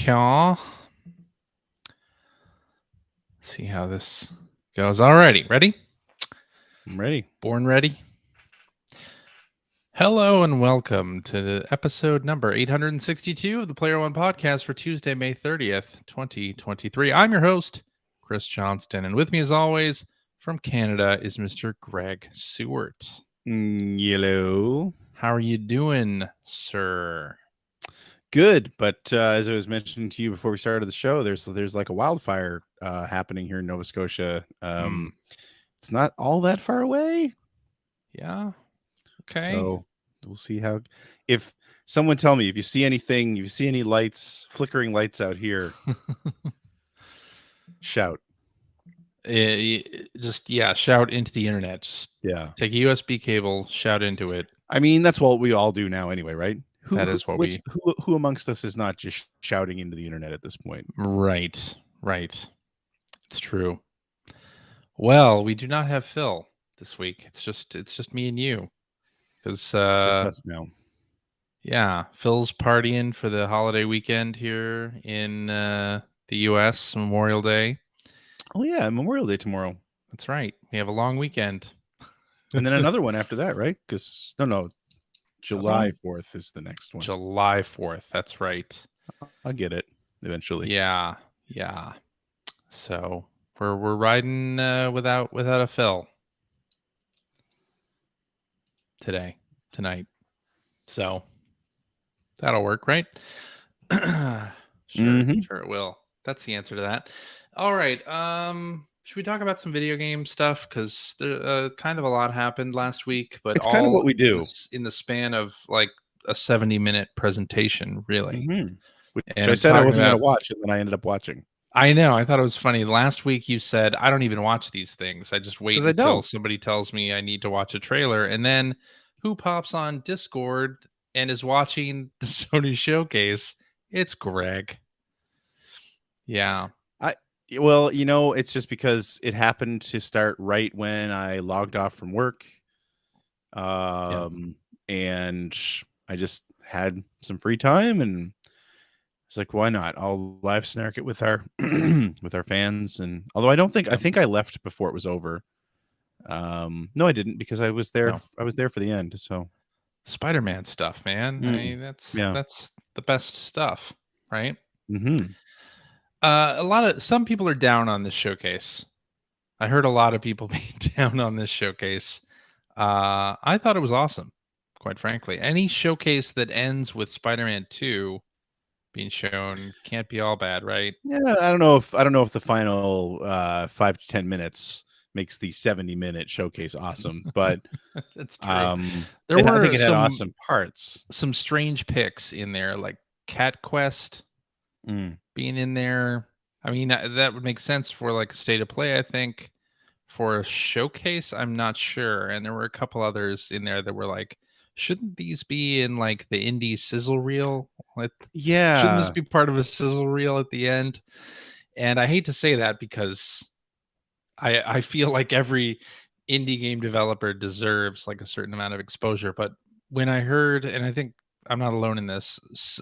Yeah. See how this goes. Alrighty, ready? I'm ready. Born ready? Hello and welcome to episode number 862 of the Player One podcast for Tuesday, May 30th, 2023. I'm your host, Chris Johnston, and with me as always from Canada is Mr. Greg Seward. Yellow. How are you doing, sir? Good, but as I was mentioning to you before we started the show, there's like a wildfire happening here in Nova Scotia. It's not all that far away. Yeah. Okay. So we'll see how. If someone tell me if you see anything, if you see any lights, flickering lights out here, shout. Shout into the internet. Just take a USB cable, shout into it. I mean, that's what we all do now, anyway, right? Who amongst us is not just shouting into the internet at this point? Right. It's true. Well, we do not have Phil this week. It's just me and you. Because just us now. Yeah, Phil's partying for the holiday weekend here in the U.S. Memorial Day. Oh yeah, Memorial Day tomorrow. That's right. We have a long weekend, and then another one after that, right? Because July 4th is the next one. July 4th. That's right. I'll get it eventually. Yeah. So we're riding without a Phil tonight. So that'll work, right? Sure it will. That's the answer to that. All right. Should we talk about some video game stuff? Because there kind of a lot happened last week, but it's kind of what we do in the span of like a 70-minute presentation, really. Which I said I wasn't going to watch, and then I ended up watching. I know. I thought it was funny. Last week you said, I don't even watch these things. I just wait until somebody tells me I need to watch a trailer. And then who pops on Discord and is watching the Sony showcase? It's Greg. Yeah. Well, it's just because it happened to start right when I logged off from work. And I just had some free time, and it's like, why not? I'll live snark it with our with our fans. And although I think I left before it was over. No, I didn't, because I was there. No. I was there for the end. So Spider-Man stuff, man. I mean, that's the best stuff, right? Some people are down on this showcase. I heard a lot of people being down on this showcase. I thought it was awesome, quite frankly. Any showcase that ends with Spider-Man 2 being shown can't be all bad, right? Yeah, I don't know if the final 5 to 10 minutes makes the 70-minute showcase awesome, but that's true. I think it had awesome parts. Some strange picks in there, like Cat Quest being in there. I mean, that would make sense for like a state of play, I think. For a showcase, I'm not sure. And there were a couple others in there that were like, shouldn't these be in like the indie sizzle reel? Shouldn't this be part of a sizzle reel at the end? And I hate to say that, because I feel like every indie game developer deserves like a certain amount of exposure. But when I heard, and I think I'm not alone in this,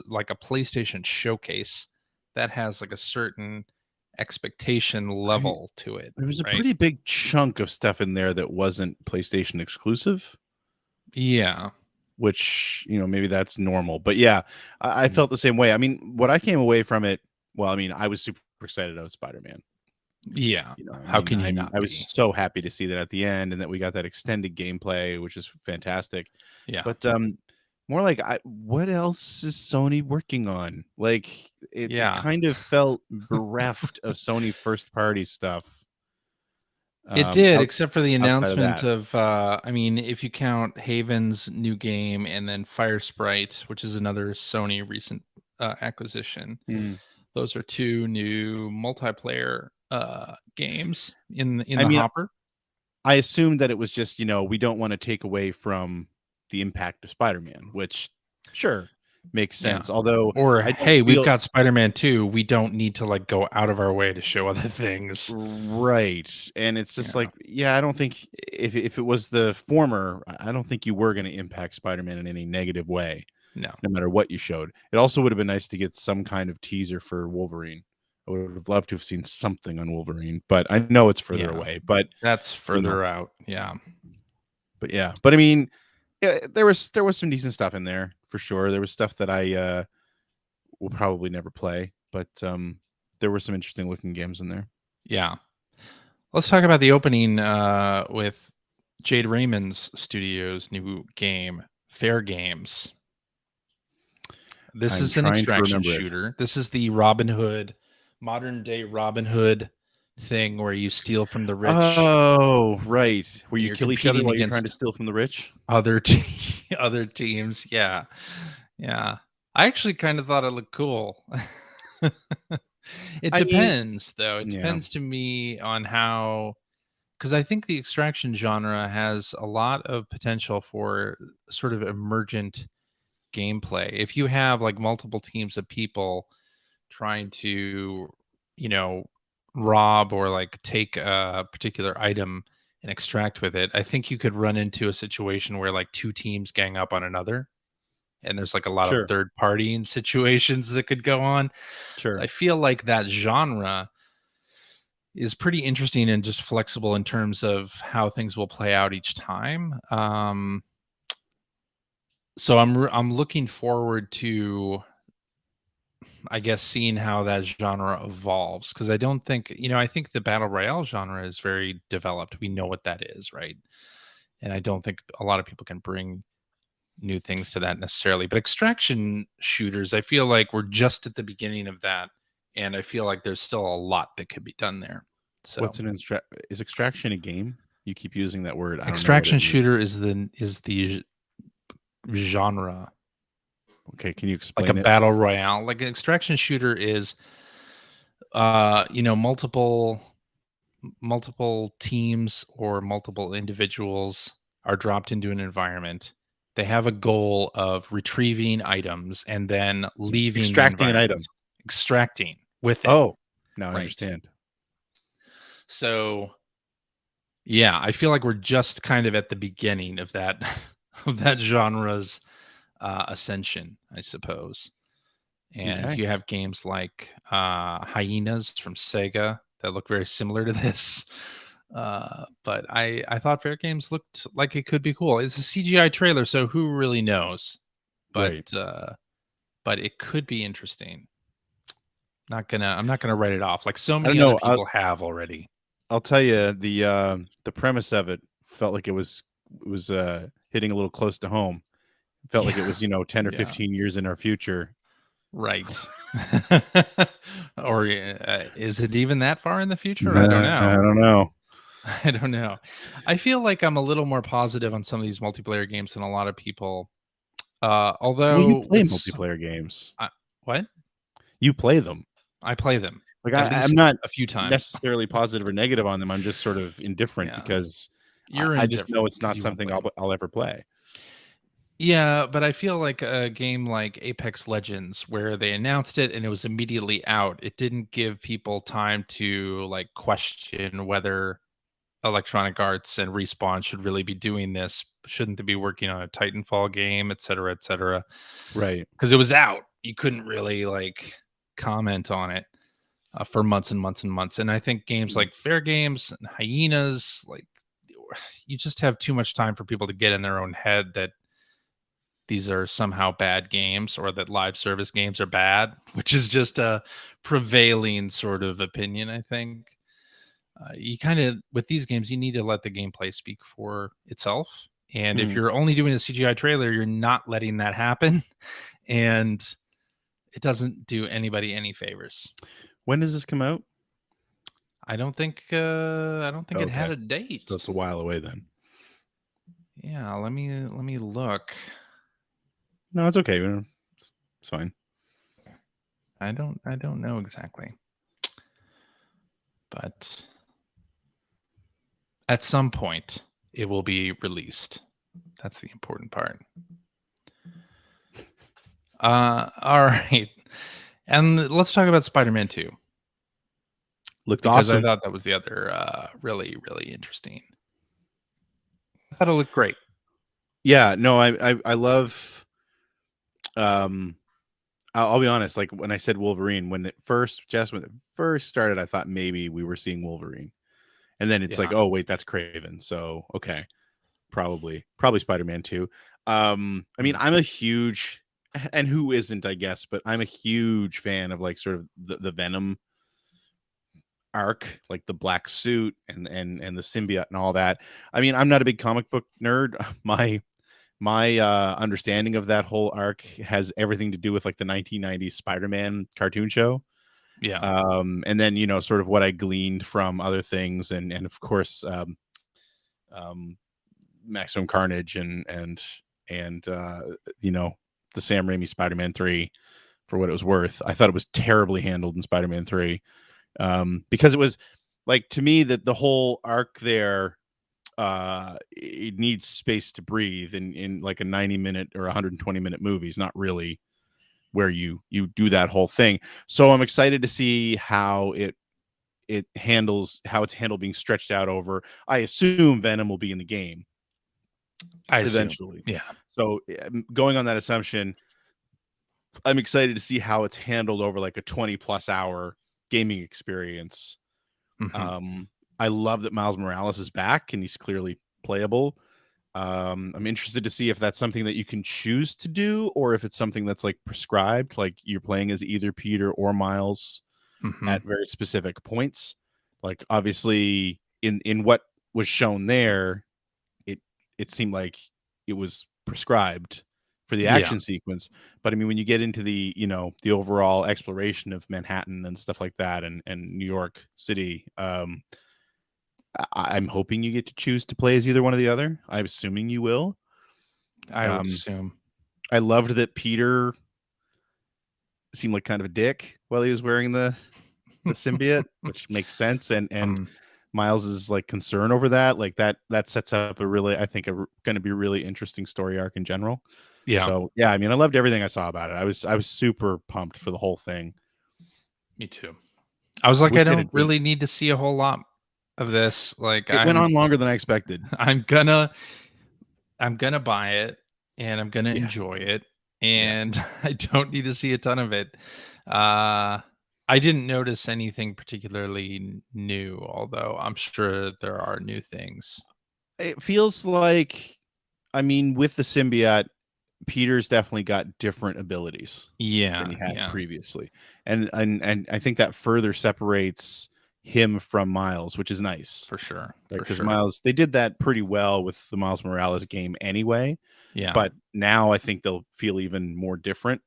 like a PlayStation showcase that has like a certain expectation level to it. There was a pretty big chunk of stuff in there that wasn't PlayStation exclusive. Yeah. Which, maybe that's normal. But yeah, I felt the same way. I mean, what I came away from it, well, I mean, I was super excited about Spider-Man. Yeah. How can you not? I was so happy to see that at the end, and that we got that extended gameplay, which is fantastic. Yeah. But more like, what else is Sony working on? Like, it kind of felt bereft of Sony first party stuff. It did, except for the announcement of I mean, if you count Haven's new game and then Fire Sprite, which is another Sony recent acquisition. Those are two new multiplayer games in the hopper. I assumed that it was just, we don't want to take away from the impact of Spider-Man, which sure makes sense. Although, we've got Spider-Man 2. We don't need to like go out of our way to show other things. Right. And it's just I don't think if it was the former, I don't think you were going to impact Spider-Man in any negative way. No. No matter what you showed. It also would have been nice to get some kind of teaser for Wolverine. I would have loved to have seen something on Wolverine, but I know it's further away. But that's further out. Yeah. But yeah. But I mean, yeah, there was some decent stuff in there for sure. There was stuff that I will probably never play, but there were some interesting looking games in there. Yeah. Let's talk about the opening with Jade Raymond's studio's new game, Fair Games. This is an extraction shooter. This is the Robin Hood, modern day Robin Hood thing where you steal from the rich. Oh, right. Where you kill each other while you're trying to steal from the rich? Other teams. Yeah. Yeah. I actually kind of thought it looked cool. It depends, though. It depends to me on how, because I think the extraction genre has a lot of potential for sort of emergent gameplay. If you have like multiple teams of people trying to, rob or like take a particular item and extract with it, I think you could run into a situation where like two teams gang up on another. And there's like a lot of third party situations that could go on. Sure. I feel like that genre is pretty interesting and just flexible in terms of how things will play out each time. So I'm looking forward to, I guess, seeing how that genre evolves, because I don't think, I think the battle royale genre is very developed. We know what that is, right? And I don't think a lot of people can bring new things to that necessarily. But extraction shooters, I feel like we're just at the beginning of that, and I feel like there's still a lot that could be done there. So what's is extraction a game? You keep using that word. Extraction shooter is the genre. Okay, can you explain like a battle royale? Like an extraction shooter is multiple teams or multiple individuals are dropped into an environment. They have a goal of retrieving items and then leaving, extracting an item, extracting with it. Oh, now I understand. So yeah, I feel like we're just kind of at the beginning of that genre's ascension, I suppose. And you have games like Hyenas from Sega that look very similar to this. But I thought Fair Games looked like it could be cool. It's a CGI trailer, so who really knows? But but it could be interesting. I'm not gonna write it off like so many other people have already. I'll tell you, the premise of it felt like it was hitting a little close to home. It felt like it was 10 or 15 years in our future. Right. Or is it even that far in the future? I don't know. I don't know. I feel like I'm a little more positive on some of these multiplayer games than a lot of people. Although you play multiplayer games. What? You play them. I play them. Like I'm not a few times necessarily positive or negative on them. I'm just sort of indifferent because I just know it's not something I'll ever play. Yeah, but I feel like a game like Apex Legends, where they announced it and it was immediately out, it didn't give people time to like question whether Electronic Arts and Respawn should really be doing this. Shouldn't they be working on a Titanfall game, et cetera, et cetera? Right. Because it was out. You couldn't really like comment on it for months and months and months. And I think games like Fair Games and Hyenas, like you just have too much time for people to get in their own head that these are somehow bad games or that live service games are bad, which is just a prevailing sort of opinion, I think. You kind of, with these games, you need to let the gameplay speak for itself. And if you're only doing a CGI trailer, you're not letting that happen. And it doesn't do anybody any favors. When does this come out? I don't think it had a date. So it's a while away then. Yeah, let me look. No, it's okay. It's fine. I don't know exactly. But at some point it will be released. That's the important part. All right. And let's talk about Spider-Man 2. Looked awesome. I thought that was the other really, really interesting. I thought it looked great. Yeah, no, I love I'll be honest. Like when I said Wolverine, when it first started, I thought maybe we were seeing Wolverine, and then it's like, oh wait, that's Craven. So okay, probably Spider-Man 2. I mean, I'm a huge, and who isn't, I guess, but I'm a huge fan of like sort of the Venom arc, like the black suit and the symbiote and all that. I mean, I'm not a big comic book nerd. My understanding of that whole arc has everything to do with like the 1990s Spider-Man cartoon show. Yeah. And then, you know, sort of what I gleaned from other things, and of course Maximum Carnage and you know, the Sam Raimi Spider-Man 3 for what it was worth. I thought it was terribly handled in Spider-Man 3. Because it was like, to me, that the whole arc there, it needs space to breathe in like a 90-minute or 120-minute movie is not really where you do that whole thing. So I'm excited to see how it's handled being stretched out over. I assume Venom will be in the game eventually. Yeah. So going on that assumption, I'm excited to see how it's handled over like a 20+ hour gaming experience. Mm-hmm. I love that Miles Morales is back and he's clearly playable. I'm interested to see if that's something that you can choose to do, or if it's something that's like prescribed, like you're playing as either Peter or Miles at very specific points. Like obviously in what was shown there, it seemed like it was prescribed for the action sequence. But I mean, when you get into the, you know, the overall exploration of Manhattan and stuff like that, and New York City, I'm hoping you get to choose to play as either one or the other. I'm assuming you will. I would assume. I loved that Peter seemed like kind of a dick while he was wearing the symbiote, which makes sense. And Miles's like concern over that, like that sets up a really, I think, going to be a really interesting story arc in general. Yeah. So yeah, I mean, I loved everything I saw about it. I was super pumped for the whole thing. Me too. I was like, I don't really need to see a whole lot of this. Like, it went on longer than I expected. I'm gonna buy it and I'm gonna enjoy it, and I don't need to see a ton of it. I didn't notice anything particularly new, although I'm sure there are new things. It feels like, I mean, with the symbiote, Peter's definitely got different abilities than he had previously. And I think that further separates him from Miles, which is nice. For sure. Because Miles, they did that pretty well with the Miles Morales game anyway. Yeah. But now I think they'll feel even more different.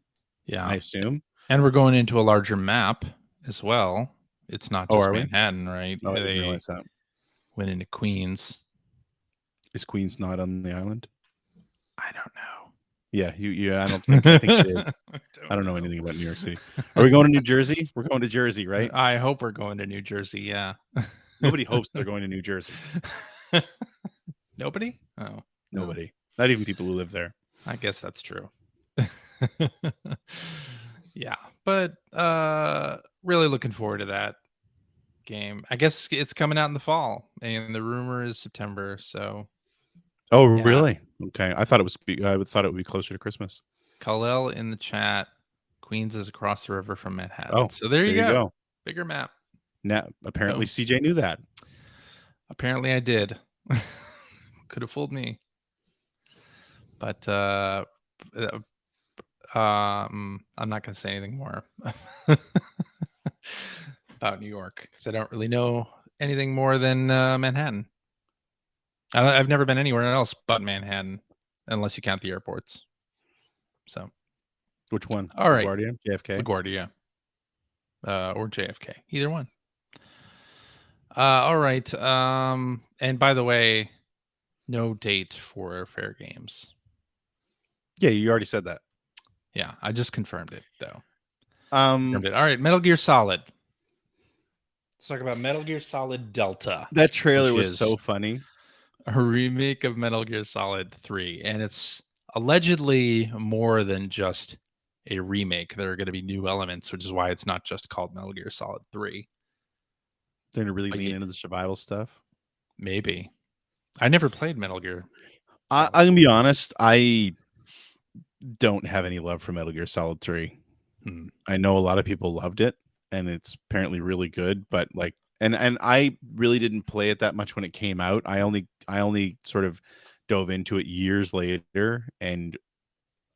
Yeah. I assume. And we're going into a larger map as well. It's not just Manhattan, right? Oh, I didn't realize that. Went into Queens. Is Queens not on the island? I don't know. Yeah, I think it is. I don't know anything about New York City. Are we going to New Jersey? We're going to Jersey, right? I hope we're going to New Jersey, yeah. Nobody hopes they're going to New Jersey. Nobody? Oh. Nobody. Not even people who live there. I guess that's true. Yeah, but really looking forward to that game. I guess it's coming out in the fall, and the rumor is September, so. Oh, really? Okay. I thought it would be closer to Christmas. Kal-El in the chat. Queens is across the river from Manhattan. Oh, so there you go. Bigger map. Now, apparently CJ knew that. Apparently I did. Could have fooled me. But I'm not going to say anything more about New York, because I don't really know anything more than Manhattan. I've never been anywhere else but Manhattan, unless you count the airports. So, which one? All right, LaGuardia, JFK, LaGuardia, or JFK, either one. All right. And by the way, no date for Fair Games. Yeah, you already said that. Yeah, I just confirmed it though. Confirmed it. All right, Metal Gear Solid. Let's talk about Metal Gear Solid Delta. That trailer was so funny. A remake of Metal Gear Solid 3, and it's allegedly more than just a remake. There are going to be new elements, which is why it's not just called Metal Gear Solid 3. They're going to really lean into the survival stuff. Maybe. I never played Metal Gear. I'm going to be honest. don't have any love for Metal Gear Solid 3. Hmm. I know a lot of people loved it, and it's apparently really good, but like, and I really didn't play it that much when it came out. I only sort of dove into it years later, and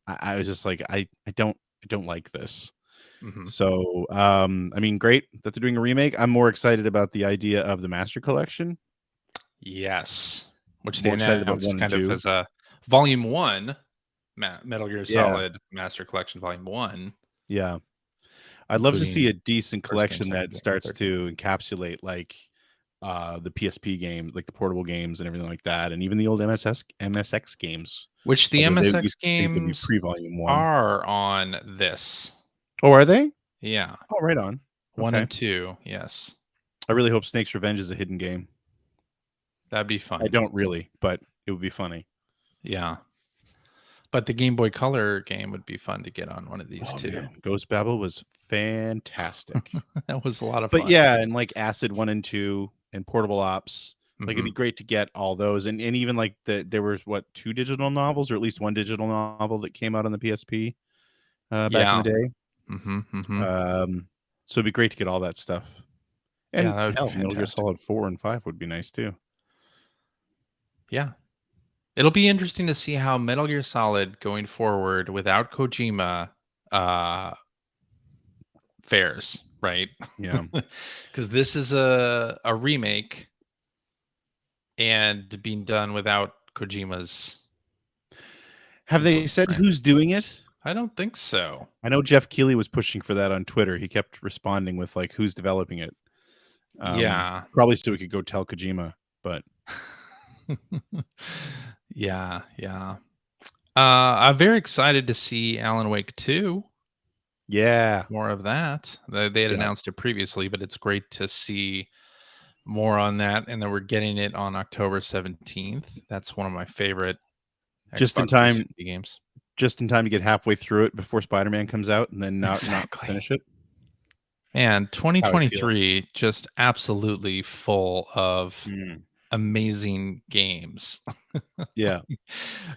I was just like, I don't like this. Mm-hmm. So, I mean, great that they're doing a remake. I'm more excited about the idea of the Master Collection. Yes, which they More excited about announced 1 and kind of 2. as a Volume 1, Metal Gear Yeah, Solid Master Collection Volume 1, yeah. I'd love to see including a decent first game, collection second that game, starts third game. to encapsulate like the PSP game, like the portable games and everything like that, and even the old MSX games. Which the Although you MSX think they'd be games pre-volume 1. are on this. Oh, are they? Yeah, Oh, right on. 1 Okay. and 2. Yes, I really hope Snake's Revenge is a hidden game. that'd be I fun. don't really, but it would be funny. Yeah, but the Game Boy Color game would be fun to get on one of these Oh too. man, Ghost Babel was fantastic. That was a lot of But fun. yeah, and like Acid 1 and 2 and Portable Ops, like it'd Mhm. be great to get all those, and even like there was what 2 digital novels, or at least 1 digital novel that came out on the PSP back in the Yeah. day. Mm-hmm. So it'd be great to get all that stuff. Yeah, And that would be hell, Metal Gear fantastic. Solid 4 and 5 would be nice too. Yeah. It'll be interesting to see how Metal Gear Solid going forward without Kojima fares, right? Yeah. Because this is a remake and being done without Kojima's Have they influence, said right? who's doing it? I don't think so. I know Jeff Keighley was pushing for that on Twitter. He kept responding with like, "Who's developing it?" Yeah. Probably so we could go tell Kojima, but Yeah. I'm very excited to see Alan Wake 2. yeah, More of that. They had yeah, announced it previously, but it's great to see more on that, and then we're getting it on October 17th. That's one of my favorite just in Xbox time, 360 games. just in time to get halfway through it before Spider-Man comes out, and then not Exactly. finish it. And How I feel. 2023 just absolutely full of amazing games. Yeah,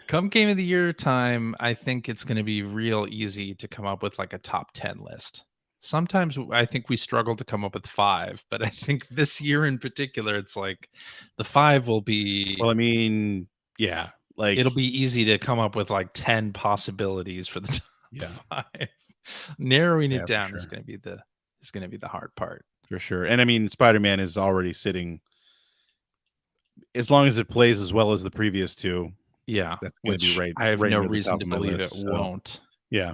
Come Game of the Year time, I think it's going to be real easy to come up with like a top 10 list. Sometimes I think we struggle to come up with 5, but I think this year in particular, it's like the 5 will be. well, I mean, yeah, like It'll be easy to come up with like 10 possibilities for the top yeah, 5. Narrowing yeah, it for down sure. is going to be the hard part. For sure. And I mean, Spider-Man is already sitting, as long as it plays as well as the previous 2. Yeah, That's going to be which right, I have right no near the reason top to of my believe list. it So won't. yeah,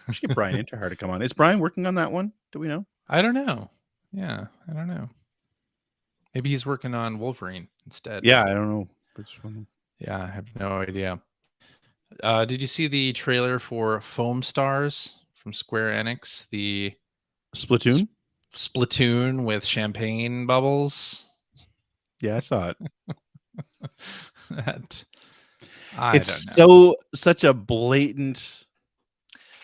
we should get Brian Interhar to come on. Is Brian working on that one? Do we know? I don't know. Yeah, I don't know. Maybe he's working on Wolverine instead. Yeah, I don't know which one. Yeah, I have no idea. Did you see the trailer for Foam Stars from Square Enix? The Splatoon? Splatoon with champagne bubbles. Yeah, I saw it. It's such a blatant.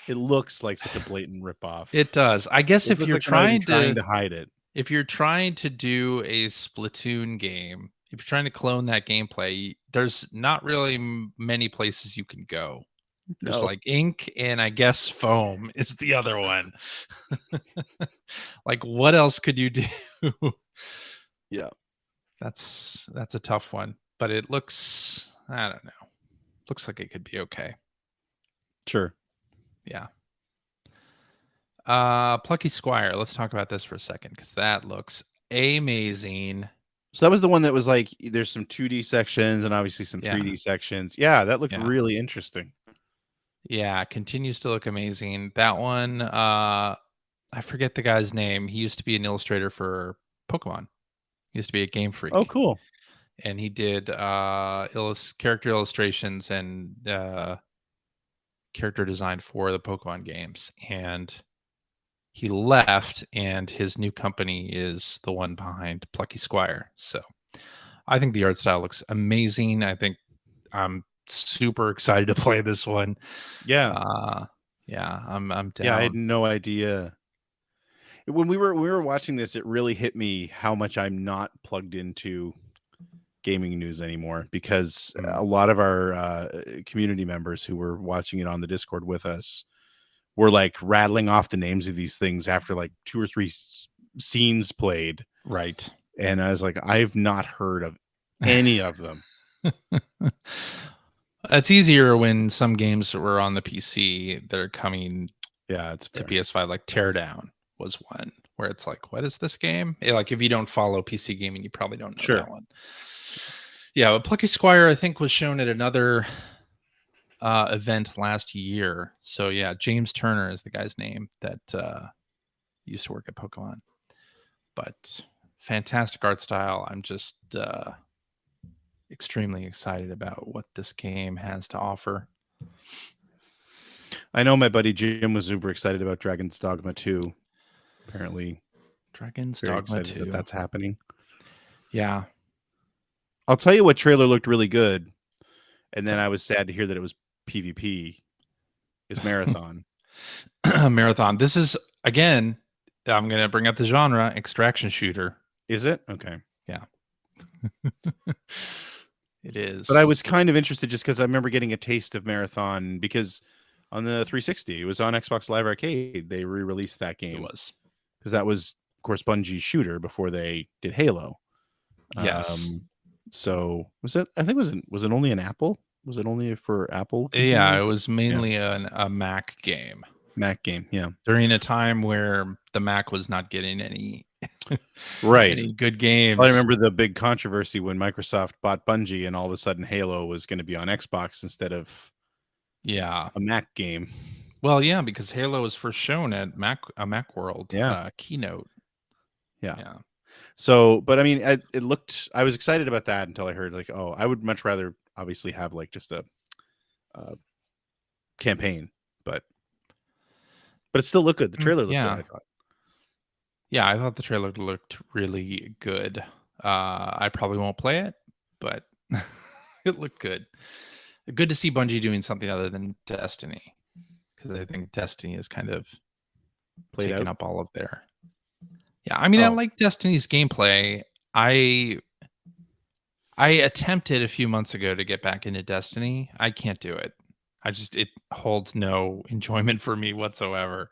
It looks like such a blatant ripoff. It does. I guess if you're trying to hide it, if you're trying to do a Splatoon game, if you're trying to clone that gameplay, there's not really many places you can go. There's like ink and I guess foam is the other one. Like what else could you do? Yeah. That's a tough one, but it looks, I don't know. Looks like it could be okay. Sure. Yeah. Plucky Squire. Let's talk about this for a second because that looks amazing. So that was the one that was like there's some 2D sections and obviously some 3D sections. Yeah, that looked really interesting. Yeah, continues to look amazing. That one, I forget the guy's name. He used to be an illustrator for Pokemon. He used to be a Game Freak. Oh, cool. And he did character illustrations and character design for the Pokemon games. And he left, and his new company is the one behind Plucky Squire. So I think the art style looks amazing. I think I'm super excited to play this one. Yeah. I'm down. Yeah, I had no idea. When we were watching this, it really hit me how much I'm not plugged into gaming news anymore because a lot of our community members who were watching it on the Discord with us were like rattling off the names of these things after like 2 or 3 scenes played. Right. And I was like, I've not heard of any of them. It's easier when some games were on the PC that are coming it's to PS5, like Teardown was one where it's like, what is this game? Like, if you don't follow PC gaming, you probably don't know that one. Yeah, but Plucky Squire, I think, was shown at another event last year. So yeah, James Turner is the guy's name that used to work at Pokemon. But fantastic art style. I'm just extremely excited about what this game has to offer. I know my buddy Jim was super excited about Dragon's Dogma 2. Apparently, Dragon's Dogma 2. That's happening. Yeah. I'll tell you what trailer looked really good. And then I was sad to hear that it was PvP. Is Marathon. Marathon. This is, again, I'm going to bring up the genre, extraction shooter. Is it? Okay. Yeah. It is. But I was kind of interested just because I remember getting a taste of Marathon because on the 360, it was on Xbox Live Arcade. They re-released that game. It was. Because that was, of course, Bungie's shooter before they did Halo. Yes. So was it? I think was it only an Apple? Was it only for Apple? Yeah, it was mainly a Mac game. Mac game, yeah. During a time where the Mac was not getting any any good games. I remember the big controversy when Microsoft bought Bungie, and all of a sudden Halo was going to be on Xbox instead of a Mac game. Well, yeah, because Halo was first shown at a Macworld keynote. Yeah. So, but I mean, I was excited about that until I heard like, oh, I would much rather obviously have like just a campaign, but it still looked good. The trailer looked good, I thought. Yeah, I thought the trailer looked really good. I probably won't play it, but it looked good. Good to see Bungie doing something other than Destiny, because I think Destiny is kind of taking up all of their. Yeah, I mean, I like Destiny's gameplay. I attempted a few months ago to get back into Destiny. I can't do it. It holds no enjoyment for me whatsoever.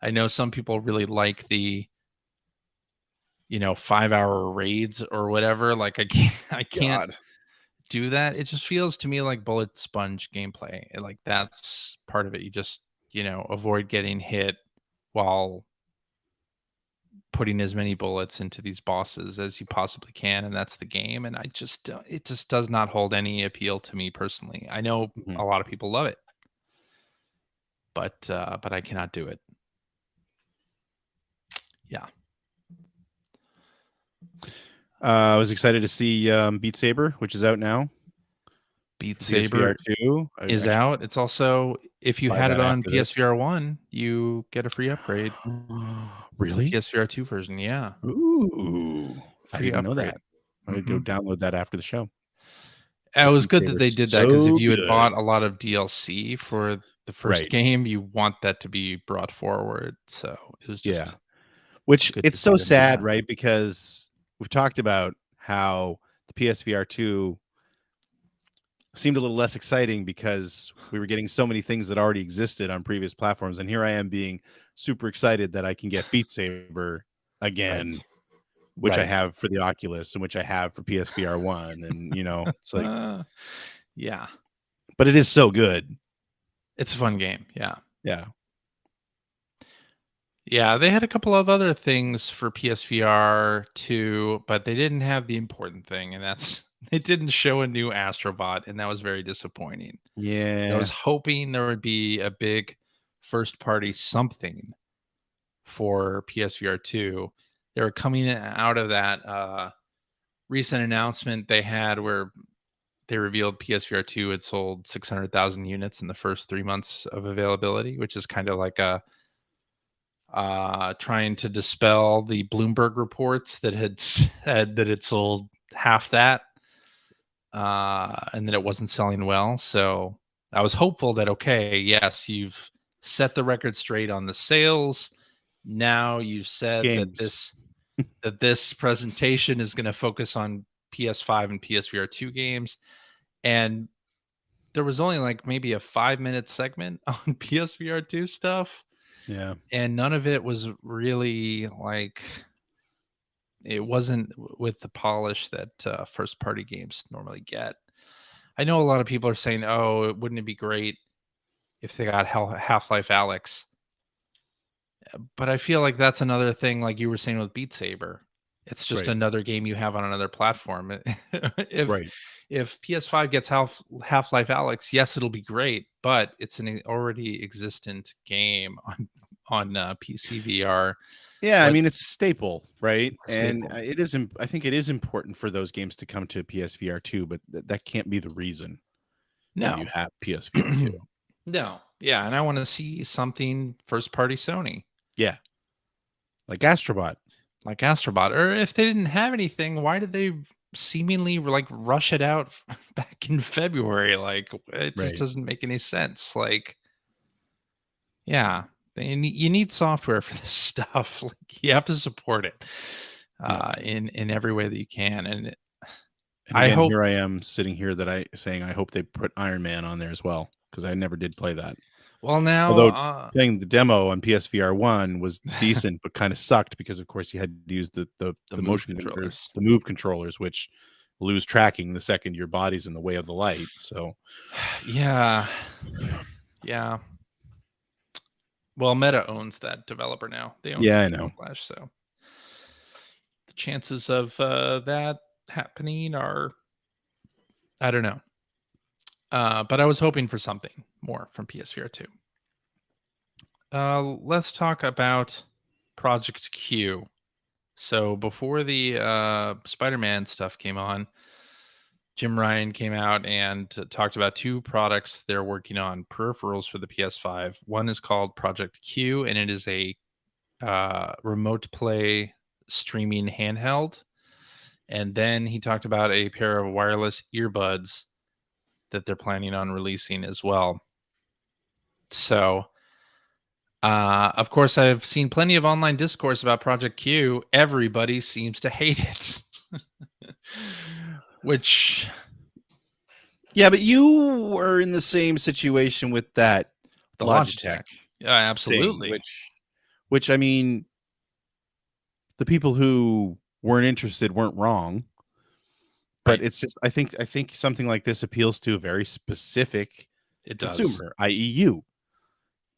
I know some people really like the 5-hour raids or whatever. Like I can't do that. It just feels to me like bullet sponge gameplay. Like that's part of it. You just, avoid getting hit while putting as many bullets into these bosses as you possibly can, and that's the game. And it just does not hold any appeal to me personally. I know a lot of people love it, but I cannot do it. Yeah. I was excited to see Beat Saber, which is out now. Beat Saber 2 is out. It's also, if you had it on PSVR 1, you get a free upgrade. Really? PSVR 2 version, yeah. Ooh. I didn't know that. I'm going to go download that after the show. It was good that they did that, because if you had bought a lot of DLC for the first game, you want that to be brought forward. So it was just... Which it's so sad, right? Because we've talked about how the PSVR 2 seemed a little less exciting because we were getting so many things that already existed on previous platforms. And here I am being super excited that I can get Beat Saber again, which I have for the Oculus and which I have for PSVR 1. And, it's like, yeah, but it is so good. It's a fun game. Yeah. Yeah. Yeah. They had a couple of other things for PSVR 2, but they didn't have the important thing. And that's, they didn't show a new Astrobot, and that was very disappointing. Yeah. I was hoping there would be a big first party something for PSVR 2. They were coming out of that recent announcement they had where they revealed PSVR 2 had sold 600,000 units in the first 3 months of availability, which is kind of like a trying to dispel the Bloomberg reports that had said that it sold half that. And that it wasn't selling well. So I was hopeful that, okay, yes, you've set the record straight on the sales. Now you've said that this presentation is going to focus on PS5 and PSVR 2 games, and there was only like maybe a 5-minute segment on PSVR 2 stuff. Yeah. And none of it was really like, it wasn't with the polish that first party games normally get. I know a lot of people are saying, oh, wouldn't it be great if they got Half-Life Alyx? But I feel like that's another thing, like you were saying with Beat Saber. It's just another game you have on another platform. If PS5 gets Half-Life Alyx, yes, it'll be great, but it's an already existent game on PC VR. Yeah, I mean, it's a staple, right? And it is. I think it is important for those games to come to PSVR 2, but that can't be the reason. No, you have PSVR 2. No, yeah, and I want to see something first party Sony. Yeah, like Astrobot. Or if they didn't have anything, why did they seemingly like rush it out back in February? Like, it just doesn't make any sense. Like, yeah, you need software for this stuff. Like, you have to support it in every way that you can. And I hope, here I am sitting here saying I hope they put Iron Man on there as well, because I never did play that. Well, now, although playing the demo on PSVR 1 was decent, but kind of sucked because, of course, you had to use the motion controllers, the move controllers, which lose tracking the second your body's in the way of the light. So, yeah. Well, Meta owns that developer now. They own I know. Flash, so the chances of that happening are, I don't know. But I was hoping for something more from PSVR 2. Let's talk about Project Q. So before the Spider-Man stuff came on, Jim Ryan came out and talked about 2 products they're working on, peripherals for the PS5. One is called Project Q, and it is a remote play streaming handheld. And then he talked about a pair of wireless earbuds that they're planning on releasing as well. So, of course, I've seen plenty of online discourse about Project Q. Everybody seems to hate it. Which, yeah, but you were in the same situation with that, the Logitech. Yeah, absolutely. Thing, which I mean, the people who weren't interested weren't wrong, but it's just I think something like this appeals to a very specific consumer, i.e., you.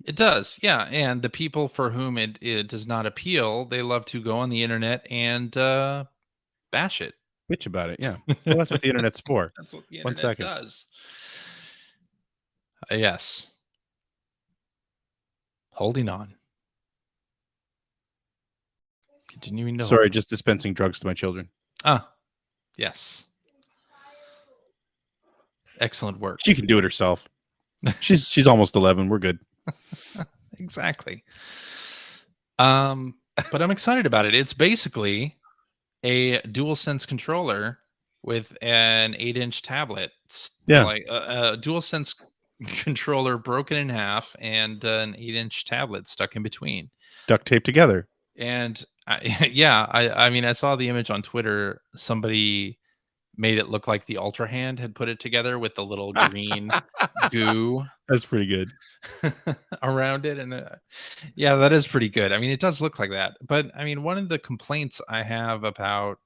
It does, yeah. And the people for whom it does not appeal, they love to go on the internet and bash it. Bitch about it, yeah. Well, that's what the internet's for. That's what the internet does. Yes. Holding on. Continuing to Sorry, just dispensing drugs to my children. Yes. Excellent work. She can do it herself. She's almost 11. We're good. Exactly. But I'm excited about it. It's basically a DualSense controller with an 8-inch tablet. Yeah, like a DualSense controller broken in half and an 8-inch tablet stuck in between, duct taped together. And I mean, I saw the image on Twitter. Somebody made it look like the Ultra Hand had put it together with the little green goo. That's pretty good. Around it. And yeah, that is pretty good. I mean, it does look like that. But I mean, one of the complaints I have about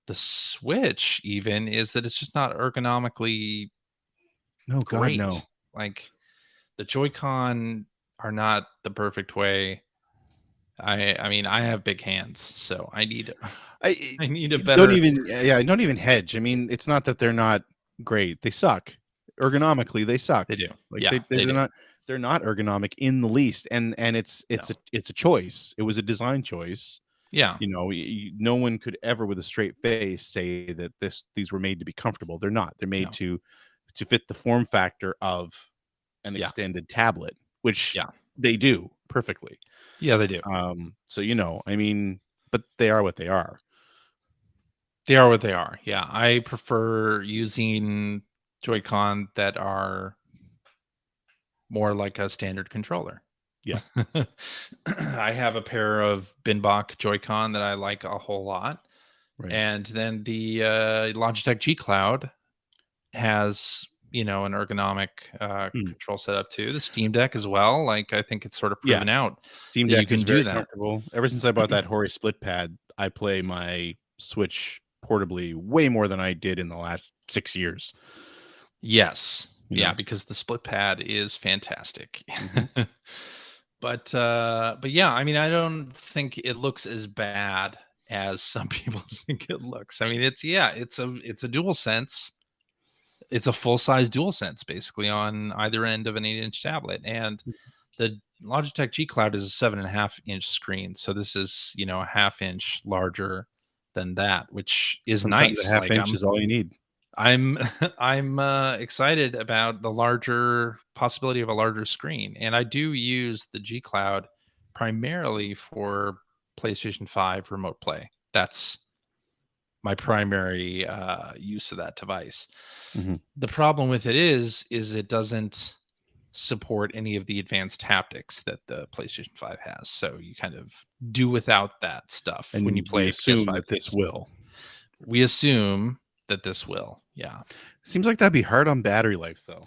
the Switch even is that it's just not ergonomically great. God, no. Like, the Joy-Con are not the perfect way. I mean, I have big hands, so I need I need a better. Don't even hedge. I mean, it's not that they're not great. They suck. Ergonomically, they suck. They do. Like, they're not ergonomic in the least. And it's a choice. It was a design choice. Yeah. You know, no one could ever with a straight face say that these were made to be comfortable. They're not. They're made to fit the form factor of an extended tablet, which they do perfectly. Yeah, they do. So, you know, I mean, but they are what they are. They are what they are. Yeah. I prefer using Joy-Con that are more like a standard controller. Yeah. I have a pair of Binbach Joy-Con that I like a whole lot. Right. And then the Logitech G Cloud has, an ergonomic control setup too. The Steam Deck as well. Like, I think it's sort of Yeah. proven out Steam that you Deck is can do very that. comfortable. Ever since I bought that Hori split pad, I play my Switch portably way more than I did in the last 6 years. Yes. You Yeah, know? because the split pad is fantastic. Mhm. But yeah, I mean, I don't think it looks as bad as some people think it looks. I mean, it's a dual sense. It's a full-size dual sense basically on either end of an 8-inch tablet. And the Logitech G Cloud is a 7.5-inch screen. So this is, a half-inch larger than that, which is Sometimes a nice. half Like, inch is all you need. I'm I'm excited about the larger possibility of a larger screen, and I do use the G Cloud primarily for PlayStation 5 remote play. That's my primary use of that device. Mhm. The problem with it is it doesn't support any of the advanced haptics that the PlayStation 5 has. So you kind of do without that stuff when you And we play assume PS5 that this games. will. We assume that this will. Yeah. Seems like that'd be hard on battery life, though.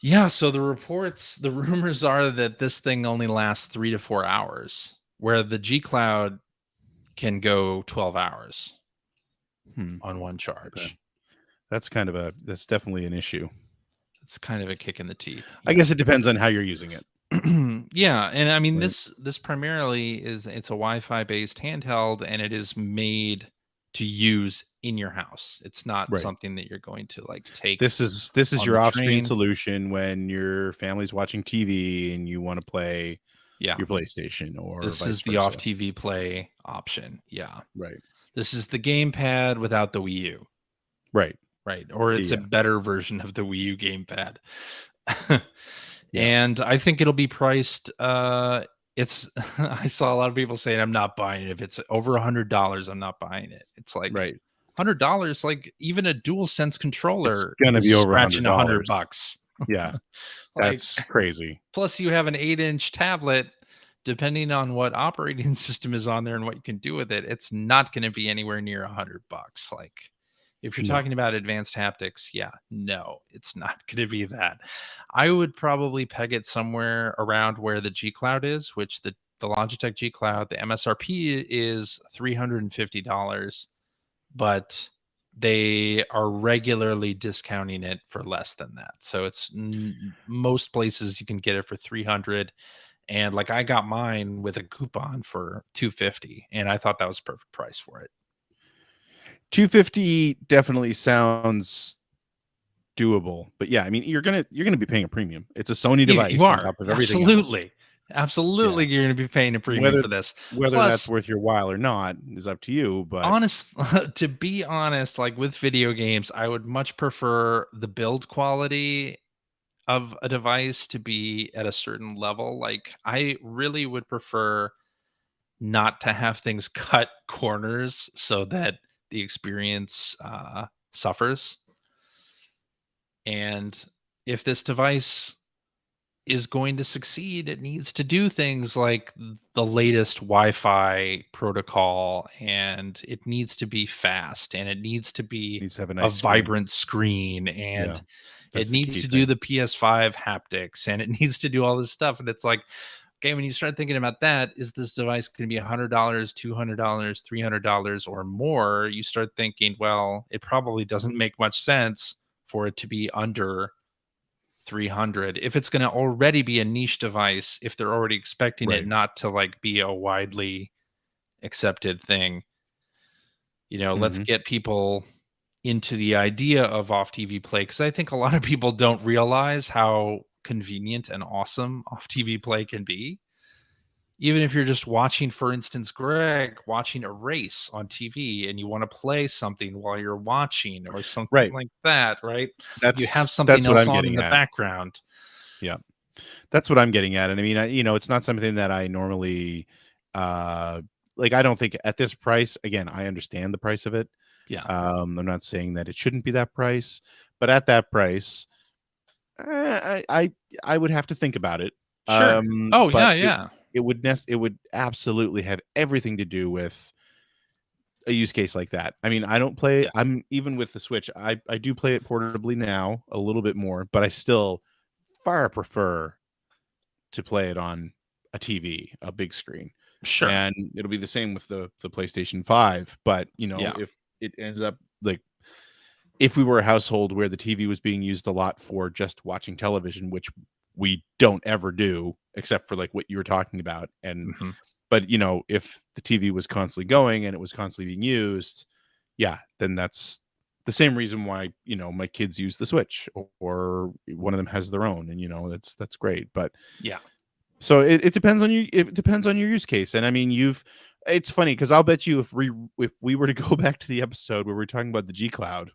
Yeah, so the rumors are that this thing only lasts 3 to 4 hours, where the G Cloud can go 12 hours Hmm. on one Okay. charge. That's definitely an issue. It's kind of a kick in the teeth. I guess it depends on how you're using it. Yeah, and I mean, Right. this primarily it's a Wi-Fi based handheld, and it is made to use in your house. It's not Right. something that you're going to like take This is on your the off-screen train. solution when your family's watching TV and you want to play Yeah, your PlayStation or this vice is the off versa. TV play option. Yeah, Right. this is the gamepad without the Wii U. Right. Right, or it's a Yeah. better version of the Wii U gamepad. Yeah. And I think it'll be priced, it's I saw a lot of people saying, "I'm not buying it. If it's over $100, I'm not buying it." It's like, Right. $100, like, even a DualSense It's controller gonna is be over scratching $100. $100. Yeah. Like, That's crazy. plus you have an 8-inch tablet, depending on what operating system is on there and what you can do with it, it's not gonna be anywhere near $100. Like, if you're No. talking about advanced haptics, yeah, no, it's not gonna be that. I would probably peg it somewhere around where the G Cloud is, which the Logitech G Cloud, the MSRP is $350, but they are regularly discounting it for less than that. So it's most places you can get it for 300, and like I got mine with a coupon for 250, and I thought that was a perfect price for it. 250 definitely sounds doable. But yeah, I mean, you're gonna be paying a premium. It's a Sony device You on are top of everything else. absolutely, absolutely. You're going to be paying a premium for this. Whether that's Plus, worth your while or not is up to you. But to be honest, like with video games, I would much prefer the build quality of a device to be at a certain level. Like, I really would prefer not to have things cut corners so that the experience suffers. And if this device is going to succeed, it needs to do things like the latest Wi-Fi protocol, and it needs to be fast, and it needs to be needs to have a a nice screen. vibrant screen, and Yeah, it that's the needs key to thing. do the PS5 haptics, and it needs to do all this stuff. And it's like, okay, when you start thinking about that, is this device going to be $100, $200, $300, or more? You start thinking, well, it probably doesn't make much sense for it to be under 300 if it's going to already be a niche device, if they're already expecting it Right. not to like be a widely accepted thing. Let's Mhm. get people into the idea of off TV play, because I think a lot of people don't realize how convenient and awesome off TV play can be. Even if you're just watching, for instance, Greg watching a race on TV and you want to play something while you're watching or something Right. like that, right? You have That's something what else I'm on in getting the at. background. Yeah. That's what I'm getting at. And I mean, it's not something that I normally like. I don't think at this price, again, I understand the price of it. Yeah. I'm not saying that it shouldn't be that price, but at that price, I would have to think about it. Sure. Oh, But yeah, yeah. it would absolutely have everything to do with a use case like that. I mean, I don't play. Yeah. I'm even with the Switch. I do play it portably now a little bit more, but I still far prefer to play it on a TV, a big screen. Sure. And it'll be the same with the PlayStation 5. But Yeah. if it ends up like if we were a household where the TV was being used a lot for just watching television, which we don't ever do, except for like what you were talking about, and but if the TV was constantly going and it was constantly being used, yeah, then that's the same reason why my kids use the Switch, or one of them has their own, and that's great. But yeah, so it depends on you. It depends on your use case, and I mean, it's funny because I'll bet you if we were to go back to the episode where we're talking about the G Cloud,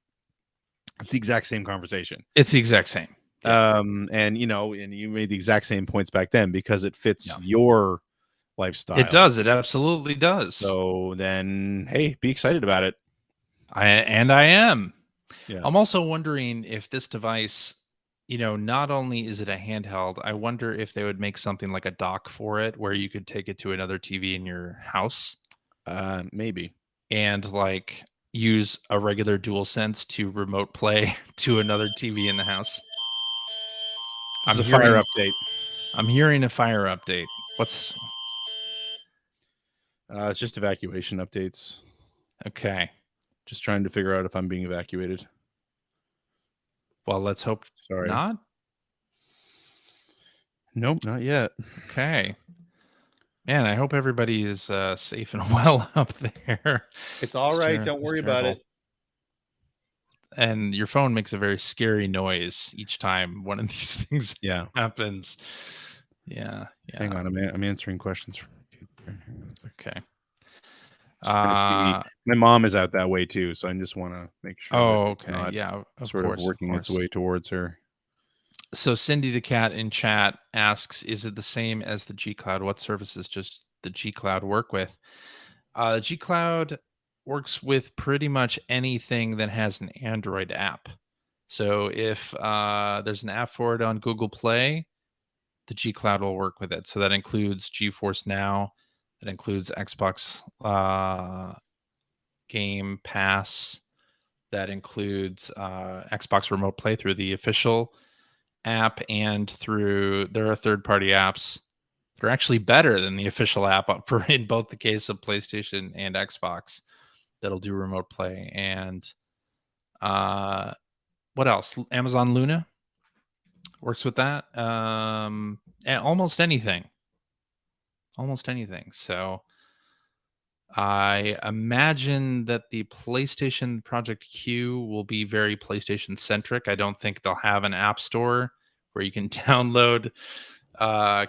it's the exact same conversation. It's the exact same. Yeah. And you made the exact same points back then because it fits your lifestyle. It does. It absolutely does. So then, hey, be excited about it. I am. Yeah. I'm also wondering if this device, not only is it a handheld, I wonder if they would make something like a dock for it where you could take it to another TV in your house. Maybe. And like use a regular DualSense to remote play to another TV in the house. It's a fire update. I'm hearing a fire update. What's? It's just evacuation updates. Okay. Just trying to figure out if I'm being evacuated. Well, let's hope not. Nope, not yet. Okay. Man, I hope everybody is safe and well up there. It's all right. Don't worry about it. And your phone makes a very scary noise each time one of these things happens. Yeah. Hang on, I'm answering questions from okay. My mom is out that way too, so I just want to make sure. Oh, okay. Yeah, of sort course, of working its way towards her. So Cindy the cat in chat asks, "Is it the same as the G Cloud? What services does the G Cloud work with?" G Cloud works with pretty much anything that has an Android app. So if there's an app for it on Google Play, the G Cloud will work with it. So that includes GeForce Now, that includes Xbox Game Pass, that includes Xbox Remote Play through the official app, and there are third-party apps that are actually better than the official app for in both the case of PlayStation and Xbox that'll do remote play. And what else? Amazon Luna works with that. And almost anything. So I imagine that the PlayStation Project Q will be very PlayStation centric. I don't think they'll have an app store where you can download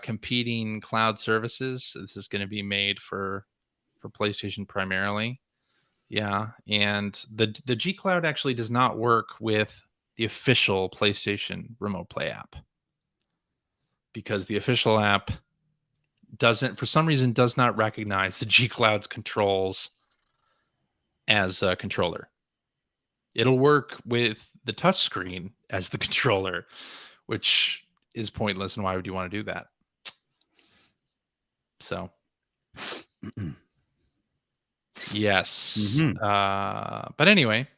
competing cloud services. This is going to be made for PlayStation primarily. Yeah, and the G Cloud actually does not work with the official PlayStation Remote Play app, because the official app for some reason does not recognize the G Cloud's controls as a controller. It'll work with the touchscreen as the controller, which is pointless, and why would you want to do that? So yes. But anyway,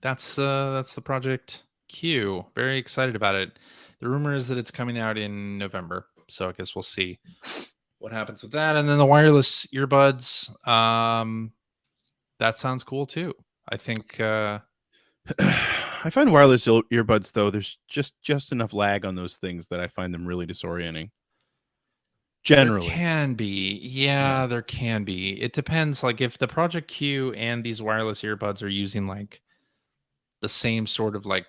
that's the Project Q. Very excited about it. The rumor is that it's coming out in November, so I guess we'll see what happens with that. And then the wireless earbuds, that sounds cool too. I think I find wireless earbuds, though, there's just enough lag on those things that I find them really disorienting. Generally. There can be. Yeah, there can be. It depends. Like if the Project Q and these wireless earbuds are using like the same sort of like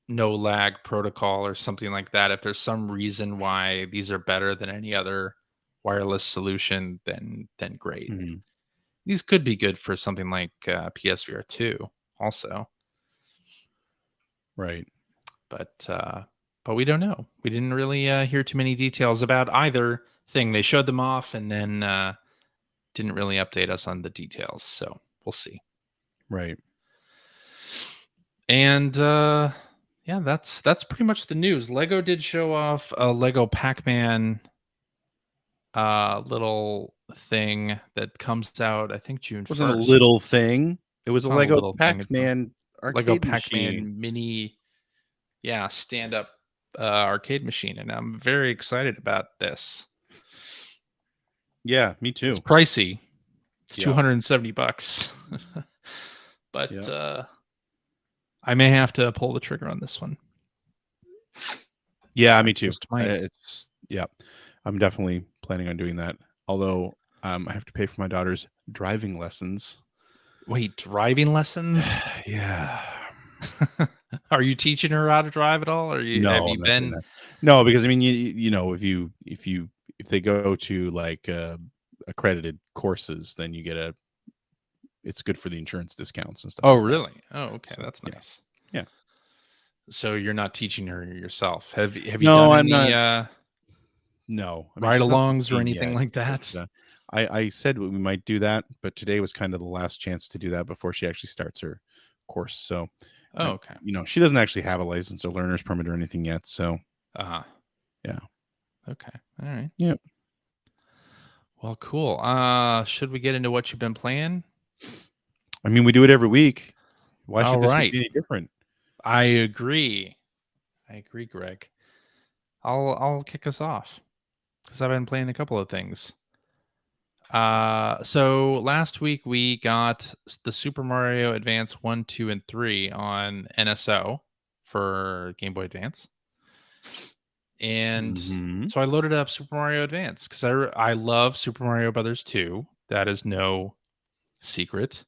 no lag protocol or something like that, if there's some reason why these are better than any other wireless solution, then great. These could be good for something like PSVR 2 also. Right. But we don't know. We didn't really hear too many details about either thing. They showed them off and then didn't really update us on the details. So we'll see. Right. And yeah, that's pretty much the news. Lego did show off a Lego Pac-Man little thing that comes out, I think June 1st. It wasn't a little thing. It was a Not Lego little thing. Pac-Man Lego arcade machine. Pac-Man mini, stand-up arcade machine, and I'm very excited about this. Yeah, me too. It's pricey. It's $270. But I may have to pull the trigger on this one. Yeah, me too. I'm definitely planning on doing that. Although I have to pay for my daughter's driving lessons. Wait, driving lessons? Yeah. Are you teaching her how to drive at all? Or have you been? No, because I mean, you know, if they go to like accredited courses, then you get it's good for the insurance discounts and stuff. Oh, really? Oh, okay, so, that's nice. Yeah. So you're not teaching her yourself? Have you no, done I'm any? Not, no, I mean, ride-alongs or anything like that? I said we might do that, but today was kind of the last chance to do that before she actually starts her course. So, okay. You know, she doesn't actually have a license or learner's permit or anything yet. So, yeah. Okay. All right. Yeah. Well, cool. Should we get into what you've been playing? I mean, we do it every week. Why should this week be any different? I agree, Greg. I'll kick us off because I've been playing a couple of things. So last week we got the Super Mario Advance 1, 2, and 3 on NSO for Game Boy Advance. And so I loaded up Super Mario Advance because I love Super Mario Brothers 2. That is no secret.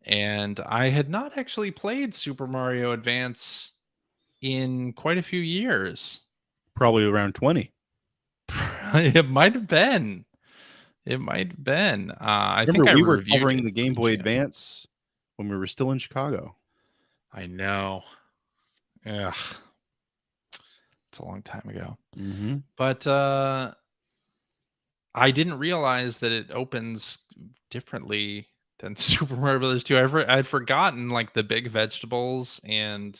And I had not actually played Super Mario Advance in quite a few years. Probably around 20. It might have been. I think we were covering the Game Boy Advance when we were still in Chicago. I know. Ugh. It's a long time ago. But I didn't realize that it opens differently than Super Mario Brothers 2. I'd forgotten like the big vegetables and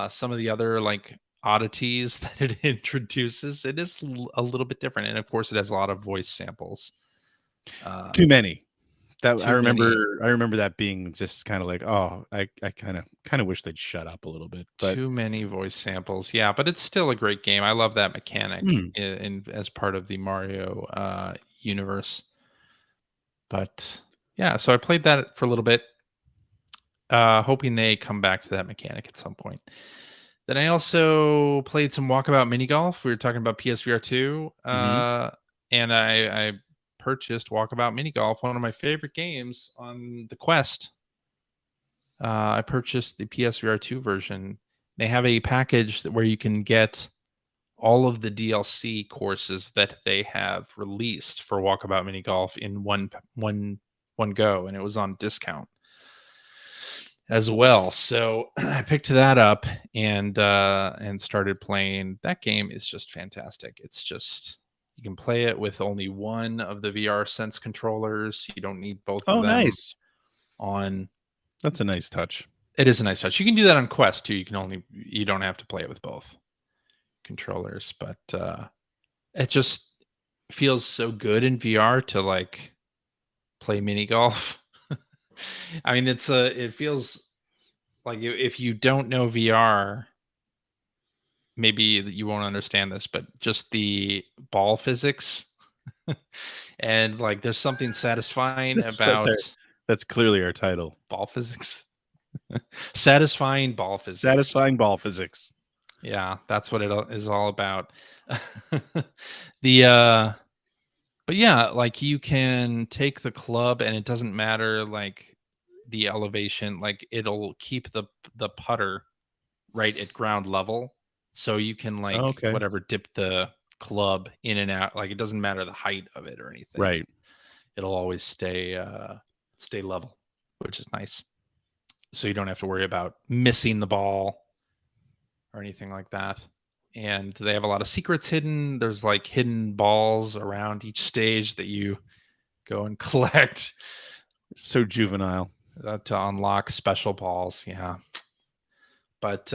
some of the other like oddities that it introduces. It is a little bit different, and of course, it has a lot of voice samples. Too many. I remember that being just kind of like, oh, I kind of wish they'd shut up a little bit. But too many voice samples, yeah. But it's still a great game. I love that mechanic in as part of the Mario universe. But yeah, so I played that for a little bit, hoping they come back to that mechanic at some point. Then I also played some Walkabout Mini Golf. We were talking about PSVR 2, and I purchased Walkabout Mini Golf, one of my favorite games on the Quest. I purchased the PSVR 2 version. They have a package where you can get all of the DLC courses that they have released for Walkabout Mini Golf in one go, and it was on discount as well. So I picked that up and started playing. That game is just fantastic. It's just, you can play it with only one of the VR Sense controllers. You don't need both of them. Nice. On. That's a nice touch. It is a nice touch. You can do that on Quest too. You don't have to play it with both controllers, but it just feels so good in VR to like play mini golf. I mean, it feels like if you don't know VR, maybe you won't understand this, but just the ball physics and like there's something satisfying about that's clearly our title. Ball physics. Satisfying ball physics. Satisfying ball physics. Yeah, that's what it is all about. But yeah, like you can take the club and it doesn't matter like the elevation, like it'll keep the putter right at ground level. So you can like whatever dip the club in and out. Like it doesn't matter the height of it or anything. Right. It'll always stay level, which is nice. So you don't have to worry about missing the ball or anything like that. And they have a lot of secrets hidden. There's like hidden balls around each stage that you go and collect. So juvenile. To unlock special balls. Yeah. But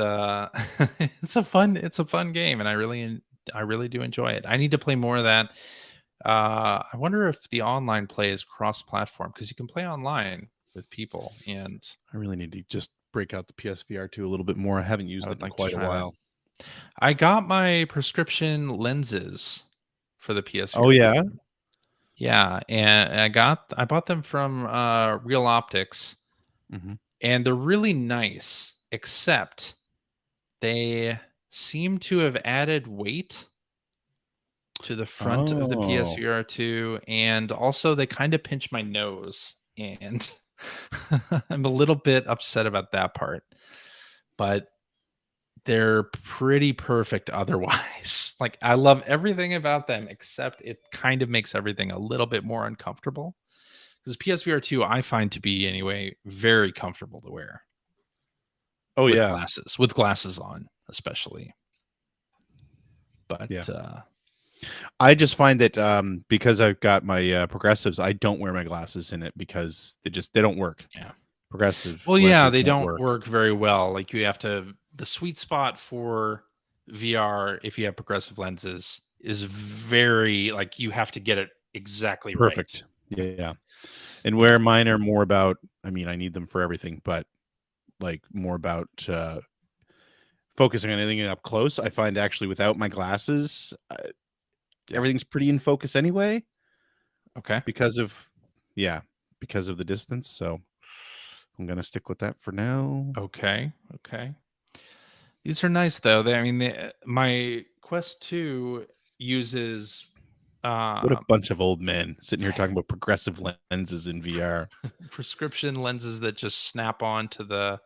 it's a fun game, and I really do enjoy it. I need to play more of that. I wonder if the online play is cross-platform because you can play online with people, and I really need to just break out the PSVR 2 a little bit more. I haven't used I it would in like to quite a try that. while. I got my prescription lenses for the PSVR Oh, yeah? 2. Yeah, and I bought them from Real Optics, Mhm. and they're really nice, except they seem to have added weight to the front of the Oh. PSVR 2, and also they kind of pinch my nose, and I'm a little bit upset about that part. But they're pretty perfect otherwise. Like, I love everything about them, except it kind of makes everything a little bit more uncomfortable. Because PSVR 2, I find to be anyway very comfortable to wear Oh, yeah. with glasses on, especially. Yeah. But I just find that, because I've got my, progressives, I don't wear my glasses in it because they don't work. yeah. Progressive Well, yeah, lenses they don't don't work. work very well. Like you have to the sweet spot for VR if you have progressive lenses is very like you have to get it exactly right. Perfect. Yeah. And Yeah. where mine are more about, I mean, I need them for everything, but, like, more about, focusing on anything up close, I find actually without my glasses, Yeah. everything's pretty in focus anyway Okay. because of yeah, because of the distance, so I'm gonna stick with that for now. Okay. Okay. These are nice though. I mean, my Quest 2 uses What a um, bunch of old men sitting here talking about progressive lenses in VR. prescription lenses that just snap on to the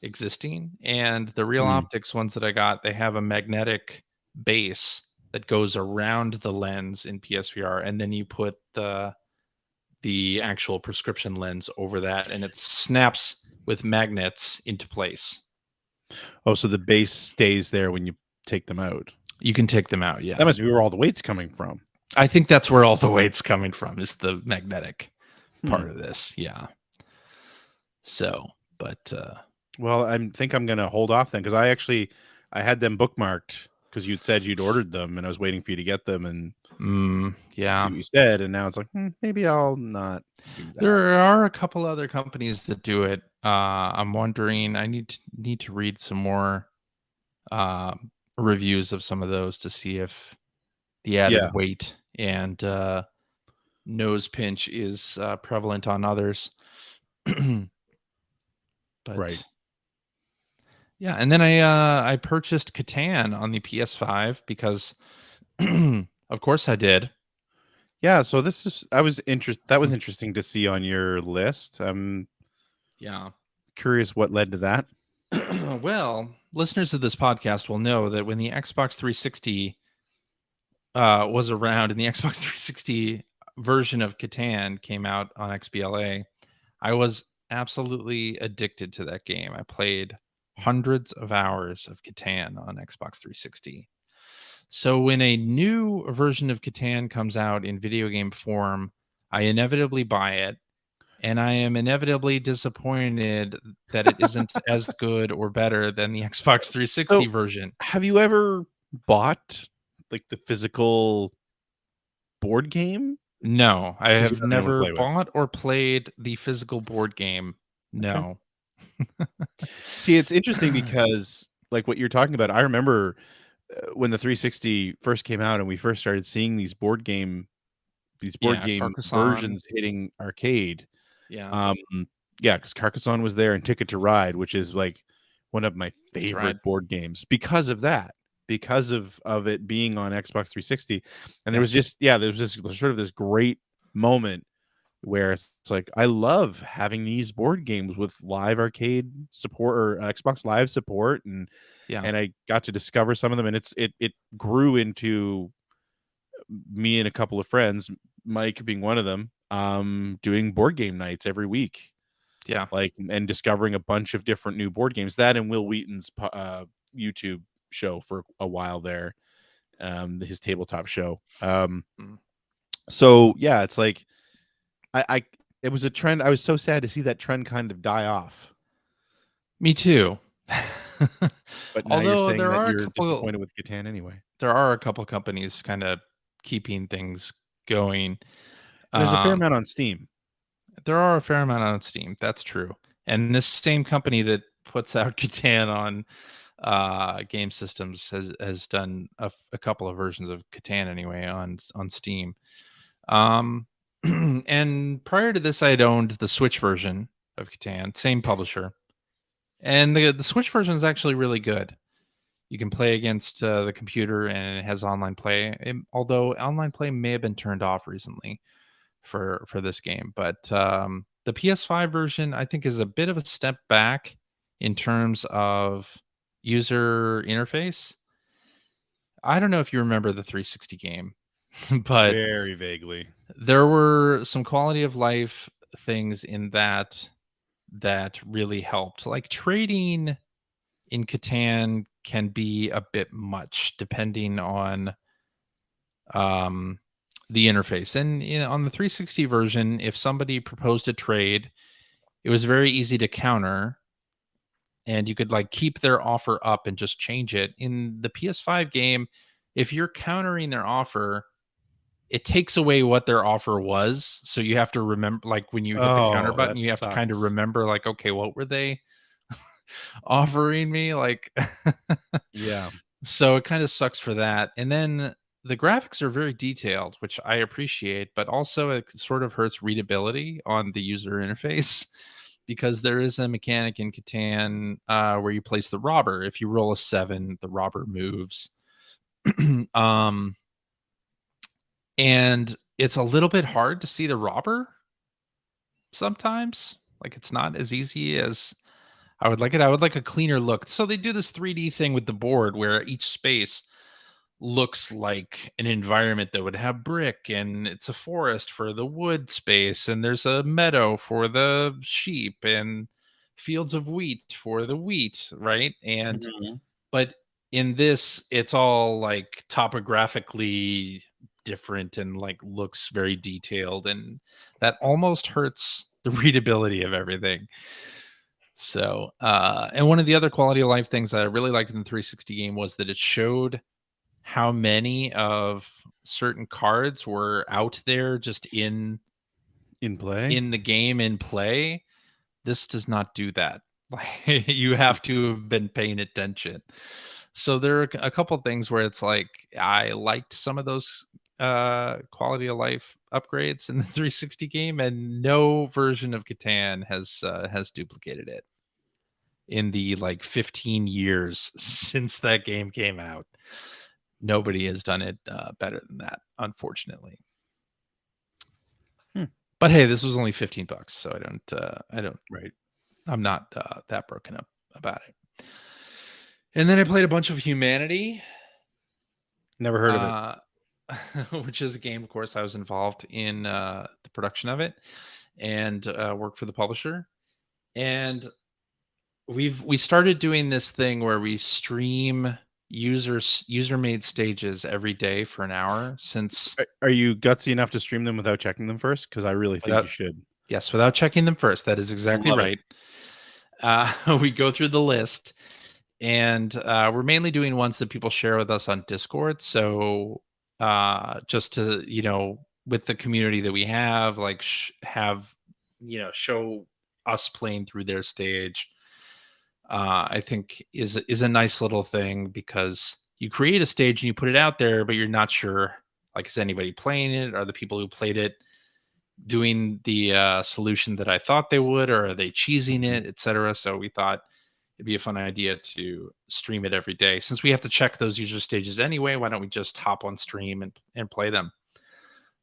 existing, and the Real Mm. Optics ones that I got, they have a magnetic base that goes around the lens in PSVR, and then you put the actual prescription lens over that, and it snaps with magnets into place. Oh, so the base stays there when you take them out. You can take them out, That yeah. must be where all the weight's coming from. I think that's where all the weight's coming from is the magnetic Hmm. part of this, yeah. So, but Well, think I'm gonna hold off then because I had them bookmarked because you'd said you'd ordered them and I was waiting for you to get them and see yeah. what you said, and now it's like, maybe I'll not do that. There are a couple other companies that do it. I'm wondering. I need to read some more uh, reviews of some of those to see if the added Yeah, weight and nose pinch is prevalent on others. right. But yeah, and then I purchased Catan on the PS5 because, of course, I did. Yeah, so this is that was interesting to see on your list. I'm Yeah. curious what led to that. Well, listeners of this podcast will know that when the Xbox 360 was around and the Xbox 360 version of Catan came out on XBLA, I was absolutely addicted to that game. I played hundreds of hours of Catan on Xbox 360. So when a new version of Catan comes out in video game form, I inevitably buy it, and I am inevitably disappointed that it isn't as good or better than the Xbox 360 So, version. have you ever bought like the physical board game? No, I Because you have don't have anyone to never play with. bought or played the physical board game. Okay. No. See, it's interesting because like what you're talking about, I remember when the 360 first came out and we first started seeing these board Yeah, game Carcassonne. versions hitting arcade. Yeah, Um, yeah, because Carcassonne was there and Ticket to Ride, which is like one of my that's right. favorite board games because of that, because of it being on Xbox 360. And there Yeah. was this sort of this great moment where it's like I love having these board games with live arcade support or Xbox Live support, Yeah. and I got to discover some of them, and it grew into me and a couple of friends, Mike being one of them, doing board game nights every week, Yeah. like, and discovering a bunch of different new board games. That and Will Wheaton's YouTube show for a while there, his tabletop show. Mm. So yeah, it's like I it was a trend. I was so sad to see that trend kind of die off. Me too. But now you're Although saying that you're disappointed with Catan anyway. there are a couple companies kind of keeping things going. And there's a fair amount on Steam. There are a fair amount on Steam. That's true. And this same company that puts out Catan on game systems has done a couple of versions of Catan anyway on Steam. And prior to this, I had owned the Switch version of Catan, same publisher, and the Switch version is actually really good. You can play against the computer, and it has online play. Although online play may have been turned off recently for this game, but the PS5 version I think is a bit of a step back in terms of user interface. I don't know if you remember the 360 game, but very vaguely. There were some quality of life things in that really helped. Like trading in Catan can be a bit much depending on the interface. And on the 360 version, if somebody proposed a trade, it was very easy to counter, and you could like keep their offer up and just change it. In the PS5 game, if you're countering their offer, it takes away what their offer was. So you have to remember, like when you hit the counter button, you have to kind of remember, like, okay, what were they offering me? Like, yeah. So it kind of sucks for that. And then the graphics are very detailed, which I appreciate, but also it sort of hurts readability on the user interface because there is a mechanic in Catan where you place the robber. If you roll a 7, the robber moves. And it's a little bit hard to see the robber sometimes. Like, it's not as easy as I would like it. I would like a cleaner look. So they do this 3D thing with the board where each space looks like an environment that would have brick, and it's a forest for the wood space, and there's a meadow for the sheep, and fields of wheat for the wheat, right? And but in this, it's all like topographically different and like looks very detailed, and that almost hurts the readability of everything. So and one of the other quality of life things that I really liked in the 360 game was that it showed how many of certain cards were out there just in play in the game in play. This does not do that. You have to have been paying attention. So there are a couple of things where it's like I liked some of those quality of life upgrades in the 360 game, and no version of Catan has duplicated it in the like 15 years since that game came out. Nobody has done it better than that, unfortunately. But hey, this was only $15, so I don't right. I'm not that broken up about it. And then I played a bunch of Humanity. Never heard of it. Which is a game, of course, I was involved in the production of it and worked for the publisher. And we started doing this thing where we stream user-made stages every day for an hour. Since are you gutsy enough to stream them without checking them first? Because I really think you should. Yes, without checking them first. That is exactly right. We go through the list, and we're mainly doing ones that people share with us on Discord. So just to, with the community that we have, like show us playing through their stage, I think is a nice little thing, because you create a stage and you put it out there, but you're not sure, like, is anybody playing it? Are the people who played it doing the solution that I thought they would, or are they cheesing it, etc.? So we thought it'd be a fun idea to stream it every day. Since we have to check those user stages anyway, why don't we just hop on stream and play them?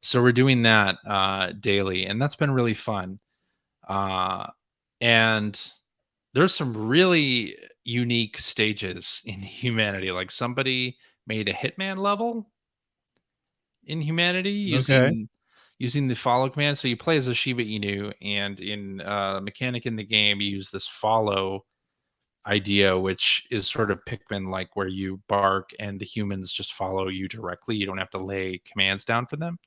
So we're doing that daily, and that's been really fun. And there's some really unique stages in Humanity. Like, somebody made a Hitman level in Humanity using the follow command. So you play as a Shiba Inu, and in mechanic in the game, you use this follow idea, which is sort of Pikmin like, where you bark and the humans just follow you directly. You don't have to lay commands down for them.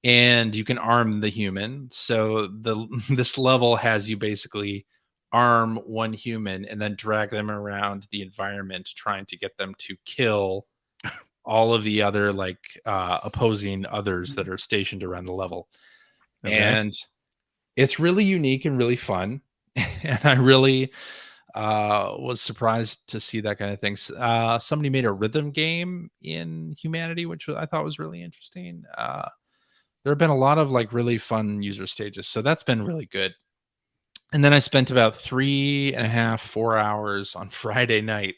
And you can arm the human. So this level has you basically arm one human and then drag them around the environment, trying to get them to kill all of the other like opposing others that are stationed around the level. Okay. And it's really unique and really fun. And I really was surprised to see that kind of thing. Somebody made a rhythm game in Humanity, which I thought was really interesting. There have been a lot of like really fun user stages, so that's been really good. And then I spent about 3.5, 4 hours on Friday night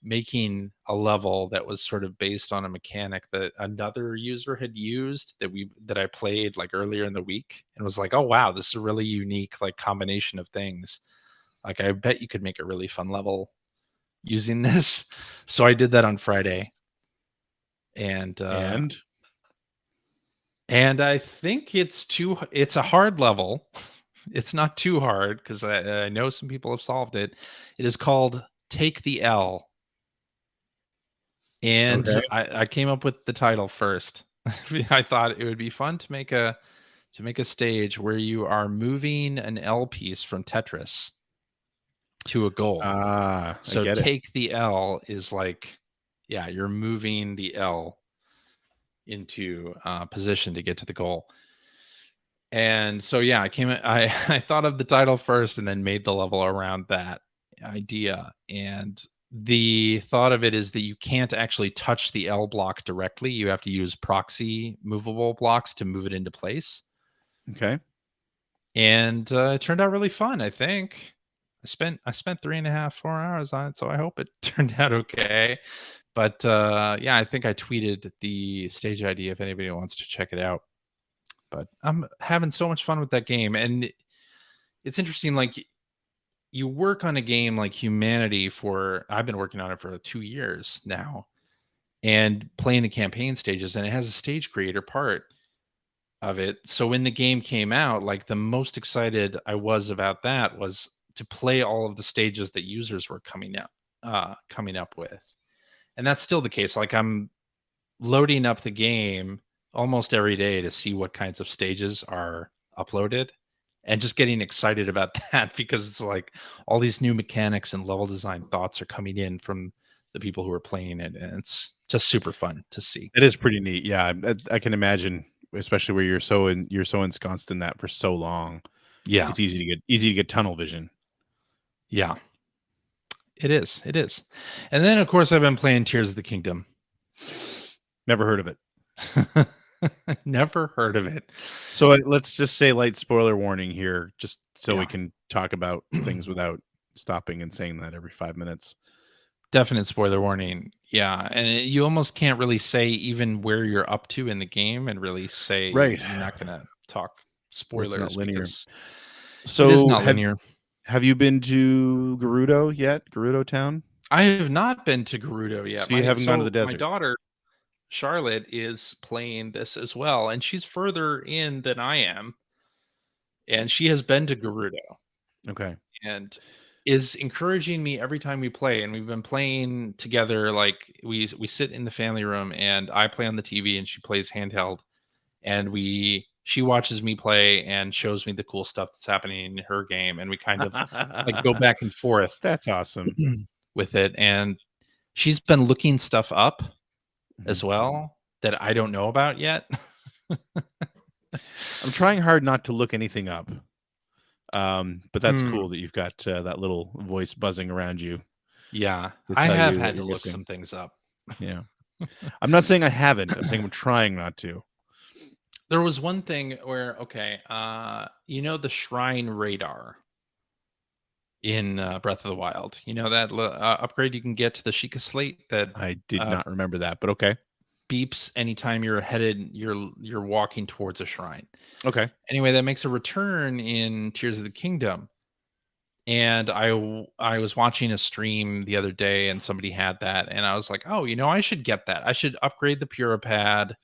making a level that was sort of based on a mechanic that another user had used that I played like earlier in the week, and was like, oh wow, this is a really unique like combination of things. Like I bet you could make a really fun level using this. So I did that on Friday. And I think it's a hard level. It's not too hard because I know some people have solved it. It is called Take the L. And I came up with the title first. I thought it would be fun to make a stage where you are moving an L piece from Tetris to a goal. So take the L is like, yeah, you're moving the L into position to get to the goal. And so, yeah, I thought of the title first and then made the level around that idea. And the thought of it is that you can't actually touch the L block directly. You have to use proxy movable blocks to move it into place. Okay. And it turned out really fun, I think. I spent 3.5, 4 hours on it, so I hope it turned out okay. But yeah, I think I tweeted the stage idea if anybody wants to check it out. But I'm having so much fun with that game. And it's interesting, like you work on a game like Humanity I've been working on it for 2 years now and playing the campaign stages, and it has a stage creator part of it. So when the game came out, like the most excited I was about that was to play all of the stages that users were coming up with. And that's still the case. Like I'm loading up the game almost every day to see what kinds of stages are uploaded, and just getting excited about that because it's like all these new mechanics and level design thoughts are coming in from the people who are playing it, and it's just super fun to see. It is pretty neat. Yeah, I can imagine, especially where you're so ensconced in that for so long. Yeah, it's easy to get tunnel vision. Yeah, it is. And then of course I've been playing Tears of the Kingdom. Never heard of it. Never heard of it. So let's just say light spoiler warning here, just so we can talk about things without stopping and saying that every 5 minutes. Definite spoiler warning. Yeah. And you almost can't really say even where you're up to in the game and really say you're not going to talk spoilers. It's not linear. So it is not linear. Have you been to Gerudo yet? Gerudo Town? I have not been to Gerudo yet. So you haven't gone to the desert. My daughter, Charlotte, is playing this as well, and she's further in than I am. And she has been to Gerudo. Okay. And is encouraging me every time we play. And we've been playing together. Like we sit in the family room and I play on the TV and she plays handheld. And she watches me play and shows me the cool stuff that's happening in her game. And we kind of like go back and forth. That's awesome. With it. And she's been looking stuff up as well that I don't know about yet. I'm trying hard not to look anything up. But that's cool that you've got that little voice buzzing around you. Yeah, I have had to look some things up. Yeah. I'm not saying I haven't. I'm saying I'm trying not to. There was one thing where, the shrine radar in Breath of the Wild. You know that upgrade you can get to the Sheikah Slate that I did not remember that, but okay. Beeps anytime you're walking towards a shrine. Okay. Anyway, that makes a return in Tears of the Kingdom. And I was watching a stream the other day and somebody had that, and I was like, oh, I should get that. I should upgrade the Puripad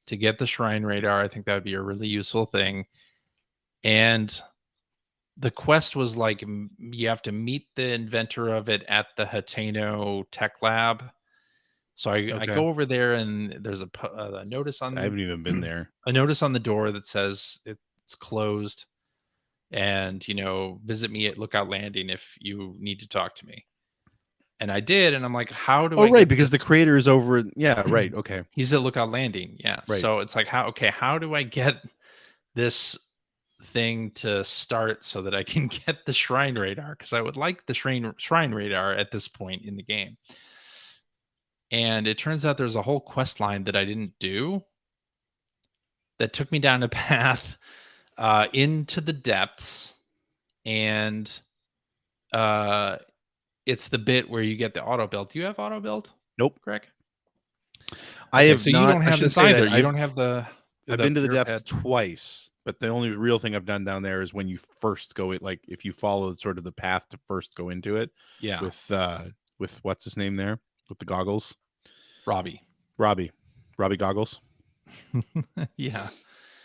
to get the shrine radar. I think that would be a really useful thing. And the quest was like, you have to meet the inventor of it at the Hateno Tech Lab. So I go over there and there's a notice on. I haven't even been there. A notice on the door that says it's closed, and visit me at Lookout Landing if you need to talk to me. And I did, and I'm like, how do Oh, I right, get because the this? creator is over. Yeah, right. Okay. He's at Lookout Landing. Yeah. Right. So it's like, how do I get this thing to start so that I can get the shrine radar? Because I would like the shrine radar at this point in the game. And it turns out there's a whole quest line that I didn't do that took me down a path into the depths. And it's the bit where you get the auto build. Do you have auto build? Nope. Greg? I have so not. you don't I have shouldn't this say either. that. You don't have the. I've been to the pure depths pad. twice, but the only real thing I've done down there is when you first go it, like if you follow sort of the path to first go into it. Yeah. With what's his name there with the goggles, Robbie goggles. Yeah,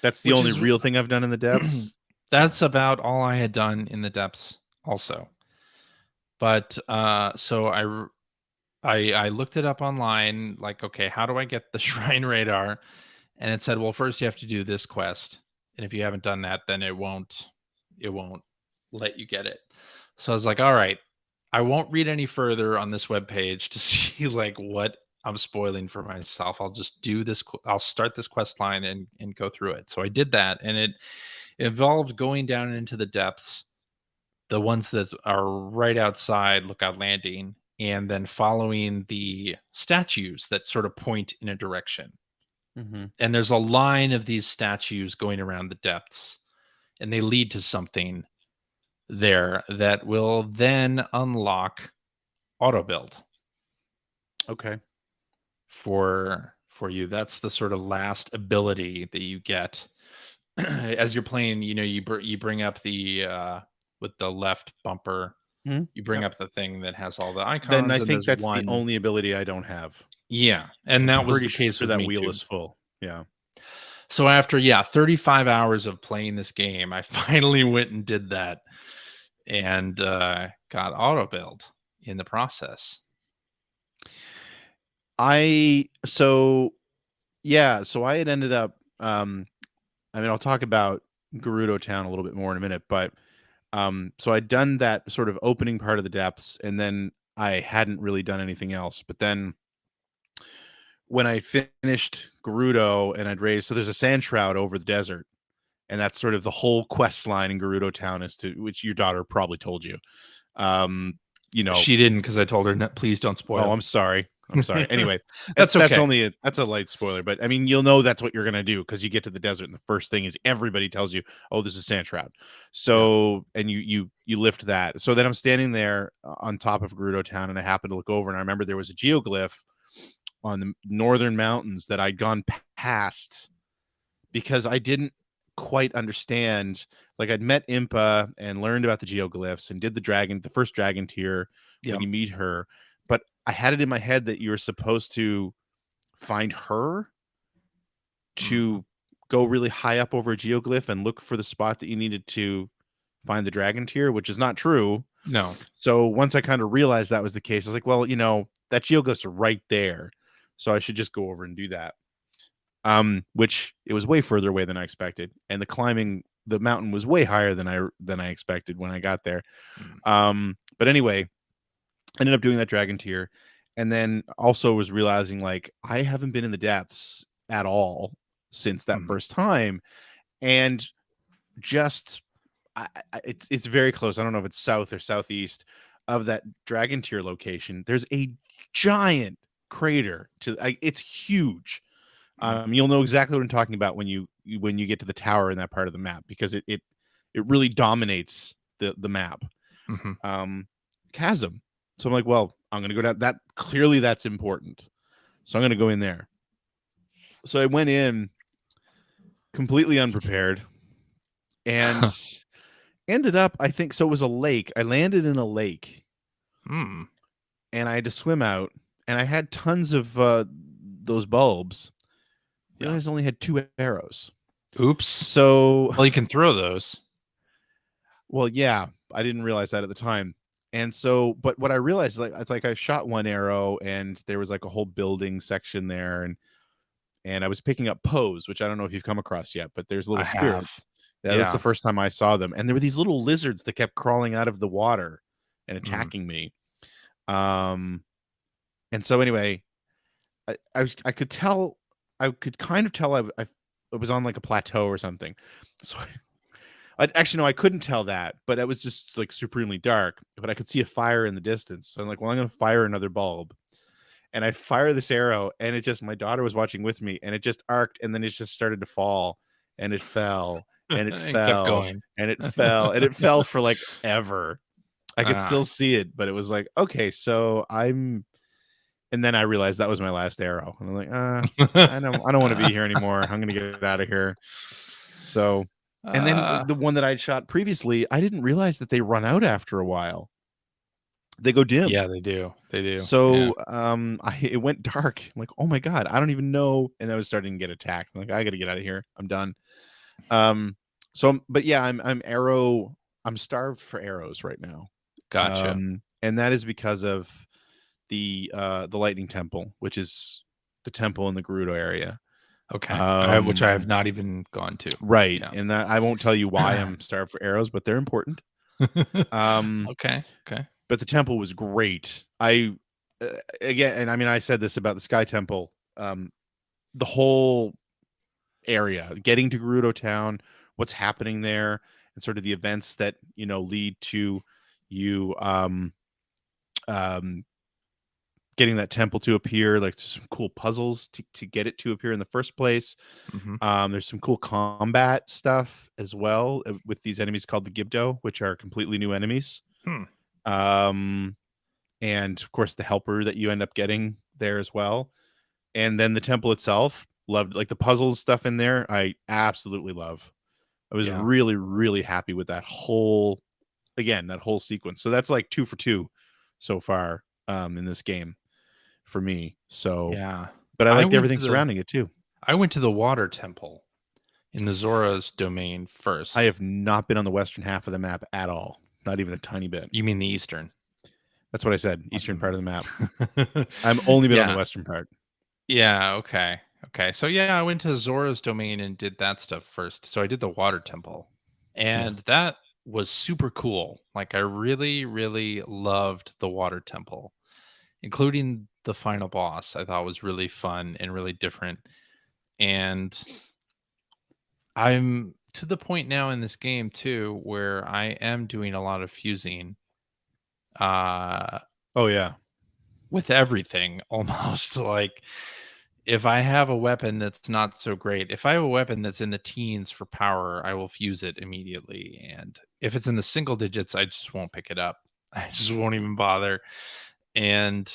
that's the only real thing I've done in the depths. That's about all I had done in the depths also. But so I looked it up online, like, okay, how do I get the shrine radar? And it said, well, first you have to do this quest, and if you haven't done that, then it won't let you get it. So I was like, all right, I won't read any further on this webpage to see like what I'm spoiling for myself. I'll just do this. I'll start this quest line and go through it. So I did that, and it involved going down into the depths, the ones that are right outside Lookout Landing, and then following the statues that sort of point in a direction. Mm-hmm. And there's a line of these statues going around the depths, and they lead to something there that will then unlock auto build. Okay. For you, that's the sort of last ability that you get as you're playing. You know, you bring up the with the left bumper, you bring up the thing that has all the icons. Then I think that's the only ability I don't have. Yeah, and that was the case with that me wheel too. is full. Yeah. So after 35 hours of playing this game, I finally went and did that, and got auto build in the process. So I had ended up I mean, I'll talk about Gerudo Town a little bit more in a minute, but so I'd done that sort of opening part of the depths, and then I hadn't really done anything else. But then when I finished Gerudo and I'd raised, so there's a sand shroud over the desert, and that's sort of the whole quest line in Gerudo Town, as to which your daughter probably told you. You know, she didn't, because I told her, no, please don't spoil. Oh, I'm sorry. Anyway, that's okay. That's a light spoiler, but I mean, you'll know that's what you're gonna do because you get to the desert and the first thing is everybody tells you, "Oh, this is sand shroud." So, and you lift that. So then I'm standing there on top of Gerudo Town, and I happen to look over, and I remember there was a geoglyph on the northern mountains that I'd gone past because I didn't quite understand. Like, I'd met Impa and learned about the geoglyphs and did the first dragon tier when you meet her, but I had it in my head that you were supposed to find her to go really high up over a geoglyph and look for the spot that you needed to find the dragon tier, which is not true. No. So once I kind of realized that was the case, I was like, well, you know, that geoglyph's right there, so I should just go over and do that. Which it was way further away than I expected, and the mountain was way higher than I expected when I got there. But anyway, ended up doing that dragon tier, and then also was realizing, like, I haven't been in the depths at all since that first time, and just it's very close. I don't know if it's south or southeast of that dragon tier location. There's a giant crater it's huge. You'll know exactly what I'm talking about when you get to the tower in that part of the map, because it really dominates the map. Chasm. So I'm like, well, I'm going to go down that. Clearly that's important. So I'm going to go in there. So I went in completely unprepared and ended up, I think, so it was a lake. I landed in a lake and I had to swim out, and I had tons of those bulbs. I only had 2 arrows. Oops. So, well, you can throw those. Well, yeah, I didn't realize that at the time. And so, but what I realized, like I shot 1 arrow, and there was like a whole building section there, and I was picking up Poes, which I don't know if you've come across yet, but there's little spirits. That's the first time I saw them, and there were these little lizards that kept crawling out of the water and attacking me. And so anyway, I could tell, I could kind of tell I was on like a plateau or something. So actually no, I couldn't tell that, but it was just like supremely dark. But I could see a fire in the distance. So I'm like, well, I'm gonna fire another bulb. And I fire this arrow, and it just, my daughter was watching with me, and it just arced, and then it just started to fall, and it fell, and it and kept fell, going. and it fell, and it fell for like ever. I could still see it, but it was like, okay, so and then I realized that was my last arrow. And I'm like, I don't want to be here anymore. I'm gonna get out of here. So, and then the one that I'd shot previously, I didn't realize that they run out after a while. They go dim. Yeah, they do. They do. So it went dark. I'm like, oh my God, I don't even know. And I was starting to get attacked. I'm like, I gotta get out of here. I'm done. But yeah, I'm starved for arrows right now. Gotcha. And that is because of the Lightning Temple, which is the temple in the Gerudo area. Okay. Which I have not even gone to. Right. Yeah. And that, I won't tell you why I'm starved for arrows, but they're important. Okay. But the temple was great. Again, and I mean, I said this about the Sky Temple. The whole area, getting to Gerudo Town, what's happening there, and sort of the events that lead to you getting that temple to appear. Like, there's some cool puzzles to get it to appear in the first place. Mm-hmm. There's some cool combat stuff as well with these enemies called the Gibdo, which are completely new enemies. And of course the helper that you end up getting there as well. And then the temple itself, loved, like the puzzles stuff in there, I absolutely love. I was really, really happy with that whole sequence. So that's like 2 for 2 so far in this game for me. So yeah, but I liked everything surrounding it too. I went to the water temple in the Zora's domain first. I have not been on the western half of the map at all. Not even a tiny bit. You mean the eastern? That's what I said. Eastern part of the map. I've only been on the western part. Yeah. Okay. So yeah, I went to Zora's domain and did that stuff first. So I did the water temple, and that was super cool. Like, I really, really loved the water temple, including the final boss. I thought was really fun and really different. And I'm to the point now in this game too where I am doing a lot of fusing. Oh yeah. With everything almost. Like, if I have a weapon that's not so great, if I have a weapon that's in the teens for power, I will fuse it immediately. And if it's in the single digits, I just won't pick it up. I just won't even bother. And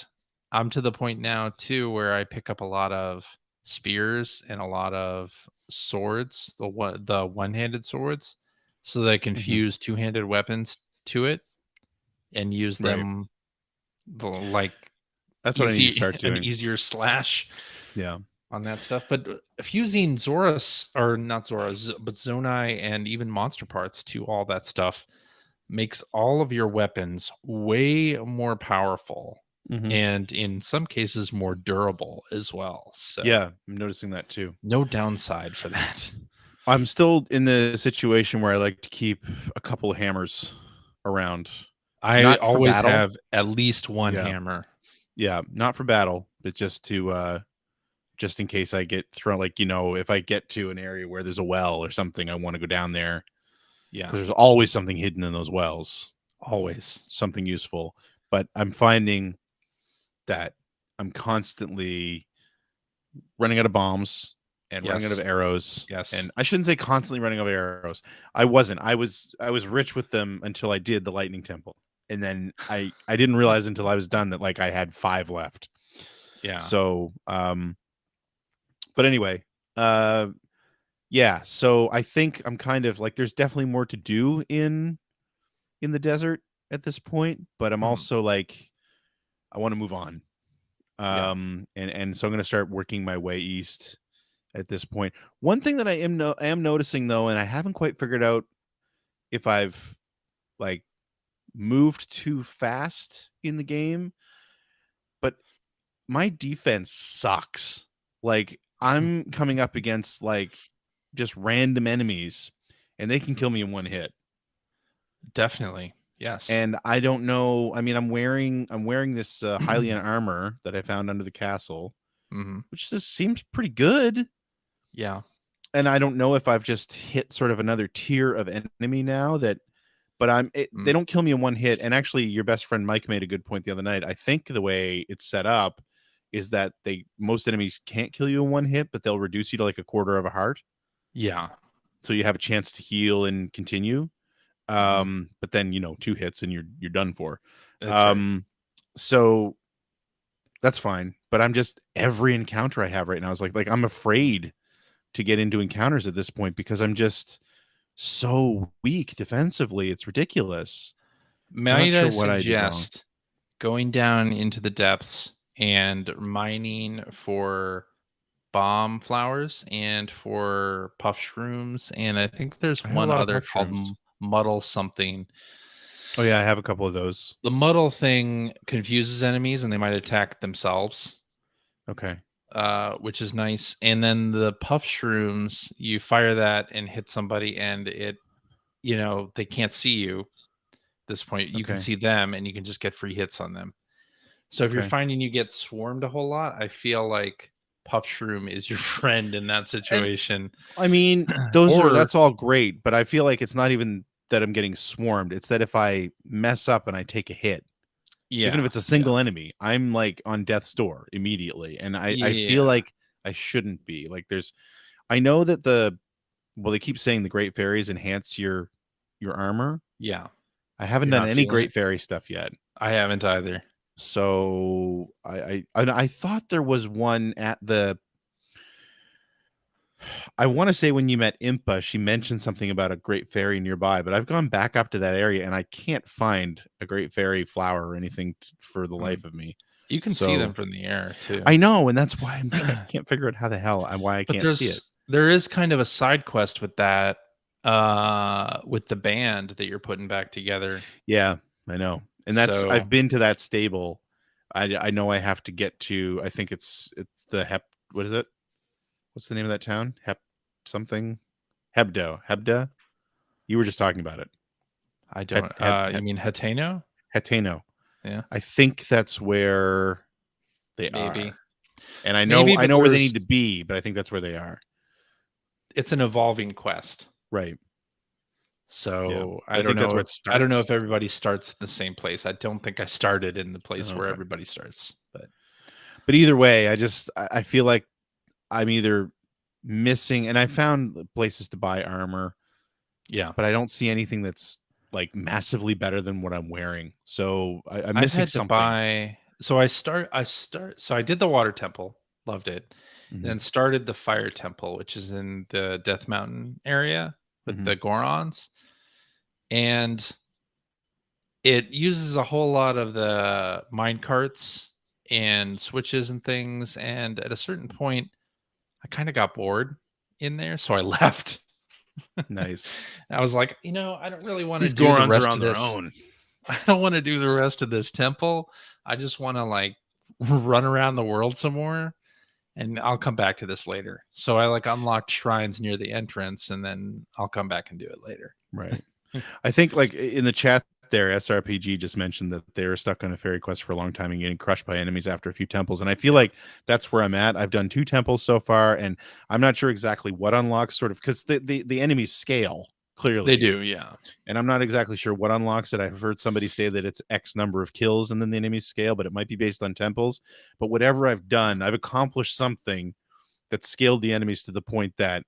I'm to the point now too where I pick up a lot of spears and a lot of swords, the one-handed swords, so that I can fuse two-handed weapons to it and use them like that's what I need to start doing. An easier slash. Yeah. On that stuff. But fusing Zora's, or not Zora's, but Zonai and even monster parts to all that stuff makes all of your weapons way more powerful. And in some cases more durable as well. So yeah, I'm noticing that too. No downside for that. I'm still in the situation where I like to keep a couple of hammers around. I always have at least one hammer. Yeah, not for battle, but just to just in case I get thrown, like, if I get to an area where there's a well or something, I want to go down there. Yeah. Because there's always something hidden in those wells. Always. Something useful. But I'm finding that I'm constantly running out of bombs and running out of arrows. Yes. And I shouldn't say constantly running out of arrows. I wasn't. I was rich with them until I did the Lightning Temple. And then I didn't realize until I was done that, like, I had 5 left. Yeah. So, but anyway, yeah. So I think I'm kind of like, there's definitely more to do in the desert at this point, but I'm also like, I want to move on. And so I'm going to start working my way east at this point. One thing that I am noticing though, and I haven't quite figured out if I've like moved too fast in the game, but my defense sucks. Like, I'm coming up against like just random enemies and they can kill me in one hit. Definitely. Yes. And I don't know. I mean, I'm wearing this Hylian armor that I found under the castle, which just seems pretty good. Yeah. And I don't know if I've just hit sort of another tier of enemy now but they don't kill me in one hit. And actually, your best friend Mike made a good point the other night. I think the way it's set up is that most enemies can't kill you in one hit, but they'll reduce you to like a quarter of a heart. Yeah. So you have a chance to heal and continue. But then 2 hits and you're done for. Right. So that's fine. But I'm just every encounter I have right now is like I'm afraid to get into encounters at this point because I'm just so weak defensively. It's ridiculous. Might I suggest going down into the depths and mining for bomb flowers and for puff shrooms, and I think there's one other called muddle something. Oh yeah, I have a couple of those. The muddle thing confuses enemies and they might attack themselves. Okay. Which is nice. And then the puff shrooms, you fire that and hit somebody and it, they can't see you. At this point, you can see them and you can just get free hits on them. So if you're finding you get swarmed a whole lot, I feel like puff shroom is your friend in that situation. And, I mean, that's all great, but I feel like it's not even that I'm getting swarmed. It's that if I mess up and I take a hit, even if it's a single enemy, I'm like on death's door immediately. And I feel like I shouldn't be. Like I know that they keep saying the Great Fairies enhance your armor. Yeah. I haven't done any Great Fairy stuff yet. I haven't either. So I thought there was one at I want to say when you met Impa, she mentioned something about a Great Fairy nearby, but I've gone back up to that area and I can't find a Great Fairy flower or anything for the life of me. You can see them from the air too. I know, and that's why I can't figure out how the hell why I can't see it. There is kind of a side quest with that, with the band that you're putting back together. Yeah, I know, and I've been to that stable. I know I have to get to. I think it's the What is it? What's the name of that town? Hebda. You were just talking about it. I don't. You mean Hateno? Hateno. Yeah. I think that's where they are. And I know where they need to be, but I think that's where they are. It's an evolving quest. Right. So I don't know. I don't know if everybody starts in the same place. I don't think I started in the place where everybody starts. But either way, I feel like I'm either missing, and I found places to buy armor. Yeah. But I don't see anything that's like massively better than what I'm wearing. So I'm missing something. So I did the water temple, loved it. Then started the fire temple, which is in the Death Mountain area with the Gorons. And it uses a whole lot of the mine carts and switches and things. And at a certain point, I kind of got bored in there, so I left. Nice. I was like, I don't really want to do the rest of this. I don't want to do the rest of this temple. I just want to like run around the world some more, and I'll come back to this later. So I unlocked shrines near the entrance, and then I'll come back and do it later. Right. I think like in the chat there, SRPG just mentioned that they were stuck on a fairy quest for a long time and getting crushed by enemies after a few temples. And I feel like that's where I'm at. I've done 2 temples so far, and I'm not sure exactly what unlocks sort of because the enemies scale clearly. They do, yeah. And I'm not exactly sure what unlocks it. I've heard somebody say that it's X number of kills and then the enemies scale, but it might be based on temples. But whatever I've done, I've accomplished something that scaled the enemies to the point that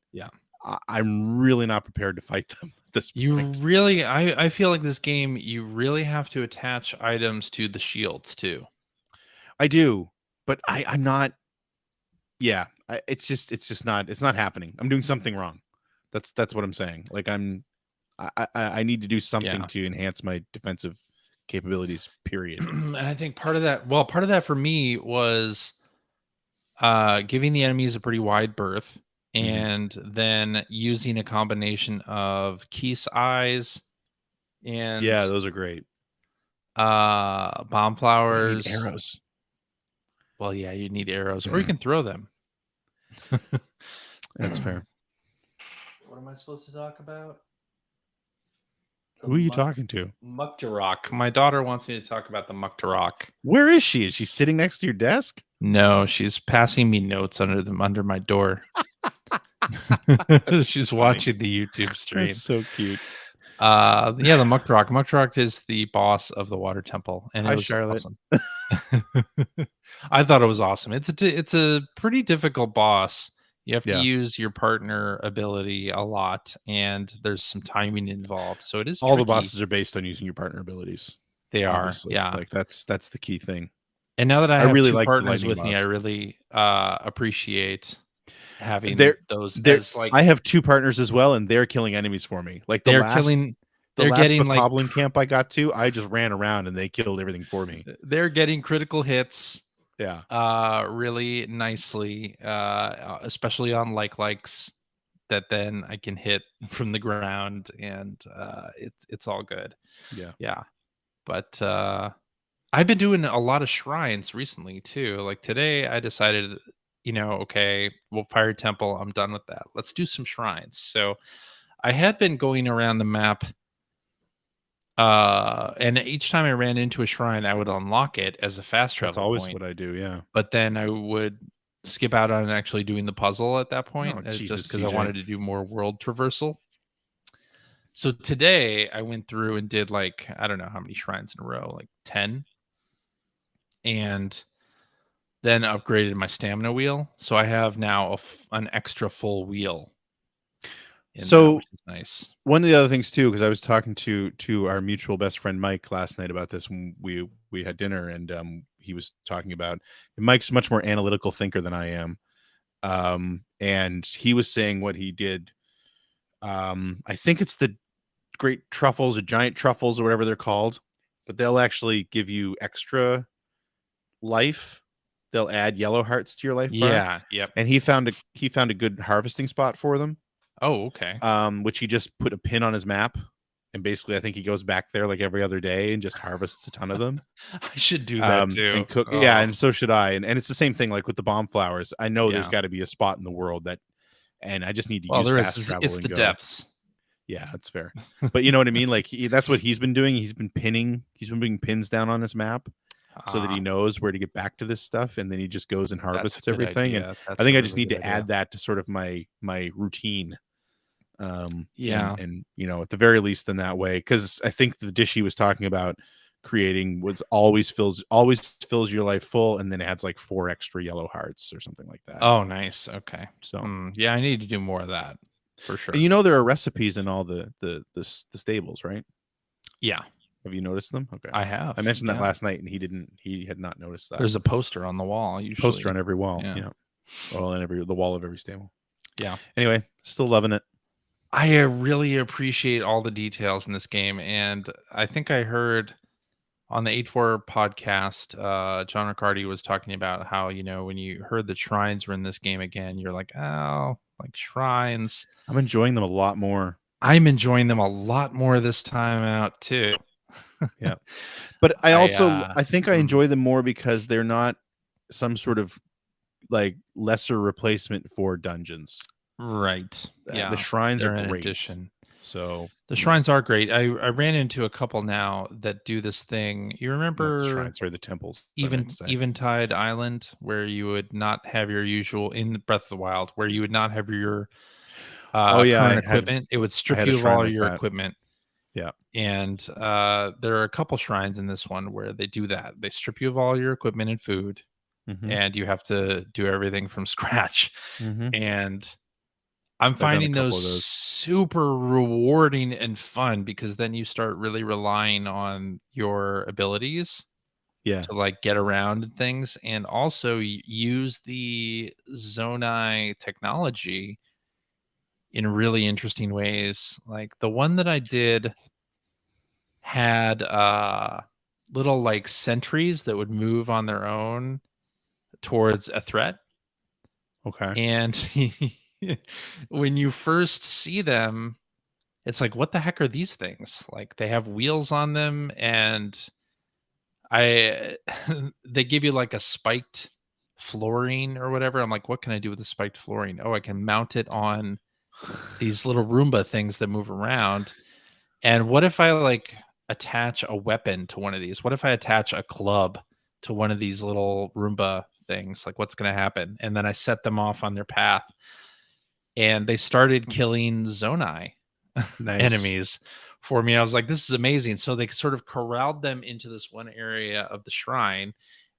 I'm really not prepared to fight them. I feel like this game, you really have to attach items to the shields too. I do, but I'm not. Yeah, it's not happening. I'm doing something wrong. That's what I'm saying. Like I need to do something to enhance my defensive capabilities. Period. And I think part of that for me was giving the enemies a pretty wide berth. And then using a combination of Keese eyes and those are great. Bomb flowers, arrows. Well, yeah, you need arrows, or you can throw them. That's fair. What am I supposed to talk about? Who are you talking to? Muktarok. My daughter wants me to talk about the Muktarok. Where is she? Is she sitting next to your desk? No, she's passing me notes under my door. She's funny. watching the YouTube stream. That's so cute. The Muktarok. Muktarok is the boss of the Water Temple, and it was Charlotte. awesome. I thought it was awesome. It's a pretty difficult boss. You have to use your partner ability a lot, and there's some timing involved. So it is all tricky. The bosses are based on using your partner abilities. They obviously. are, yeah. Like that's the key thing. And now that I have really two like partners with me, I really appreciate having those. I have two partners as well, and they're killing enemies for me. Like the last Bokoblin camp I got to, I just ran around and they killed everything for me. They're getting critical hits. Yeah. Really nicely, especially on likes that then I can hit from the ground, and it's all good. Yeah. But I've been doing a lot of shrines recently too. Like today, I decided, okay, well, Fire Temple, I'm done with that. Let's do some shrines. So I had been going around the map. And each time I ran into a shrine, I would unlock it as a fast travel. That's always point. what I do, yeah. But then I would skip out on actually doing the puzzle at that point, Jesus, just because I wanted to do more world traversal. So today I went through and did like, I don't know how many shrines in a row, like 10, and then upgraded my stamina wheel. So I have now an extra full wheel. So which is nice. One of the other things too, because I was talking to our mutual best friend Mike last night about this when we had dinner, and he was talking about Mike's a much more analytical thinker than I am, and he was saying what he did. I think it's the great truffles or giant truffles or whatever they're called, but they'll actually give you extra life. They'll add yellow hearts to your life bar. Yeah, yep. And he found a good harvesting spot for them. Oh, okay. Which he just put a pin on his map, and basically I think he goes back there like every other day and just harvests a ton of them. I should do that too. And cook. Yeah, and so should I. And it's the same thing like with the bomb flowers. I know there's got to be a spot in the world that, and I just need to use fast travel. It's the depths. Yeah, that's fair. But you know what I mean? Like that's what he's been doing. He's been putting pins down on his map so that he knows where to get back to this stuff, and then he just goes and harvests everything. And I think I just need to add that to sort of my routine. And at the very least in that way, because I think the dish he was talking about creating was always fills your life full, and then adds like 4 extra yellow hearts or something like that. Oh, nice. Okay. So I need to do more of that for sure. And there are recipes in all the stables, right? Yeah. Have you noticed them? Okay. I have. I mentioned that last night, and he had not noticed that. There's a poster on the wall. Usually. Poster on every wall. Yeah. Well, on the wall of every stable. Yeah. Anyway, still loving it. I really appreciate all the details in this game, and I think I heard on the 8-4 podcast, John Riccardi was talking about how when you heard the shrines were in this game again, you're like, oh, like shrines. I'm enjoying them a lot more. I'm enjoying them a lot more this time out too. Yeah, but I think I enjoy them more because they're not some sort of like lesser replacement for dungeons. Right. Yeah. The shrines are great. In addition. So the shrines are great. I ran into a couple now that do this thing. You remember shrines or the temples? Eventide Island, where you would not have your usual in Breath of the Wild, where you would not have your current equipment. It would strip you of all your equipment. Yeah. And there are a couple shrines in this one where they do that. They strip you of all your equipment and food, and you have to do everything from scratch. And I'm finding those super rewarding and fun, because then you start really relying on your abilities to like get around and things, and also use the Zonai technology in really interesting ways. Like the one that I did had little like sentries that would move on their own towards a threat. Okay. And when you first see them, it's like, what the heck are these things? Like they have wheels on them, and they give you like a spiked flooring or whatever. I'm like, what can I do with the spiked flooring? Oh, I can mount it on these little Roomba things that move around. And what if I like attach a weapon to one of these? What if I attach a club to one of these little Roomba things? Like, what's going to happen? And then I set them off on their path, and they started killing Zonai enemies for me. I was like, this is amazing. So they sort of corralled them into this one area of the shrine.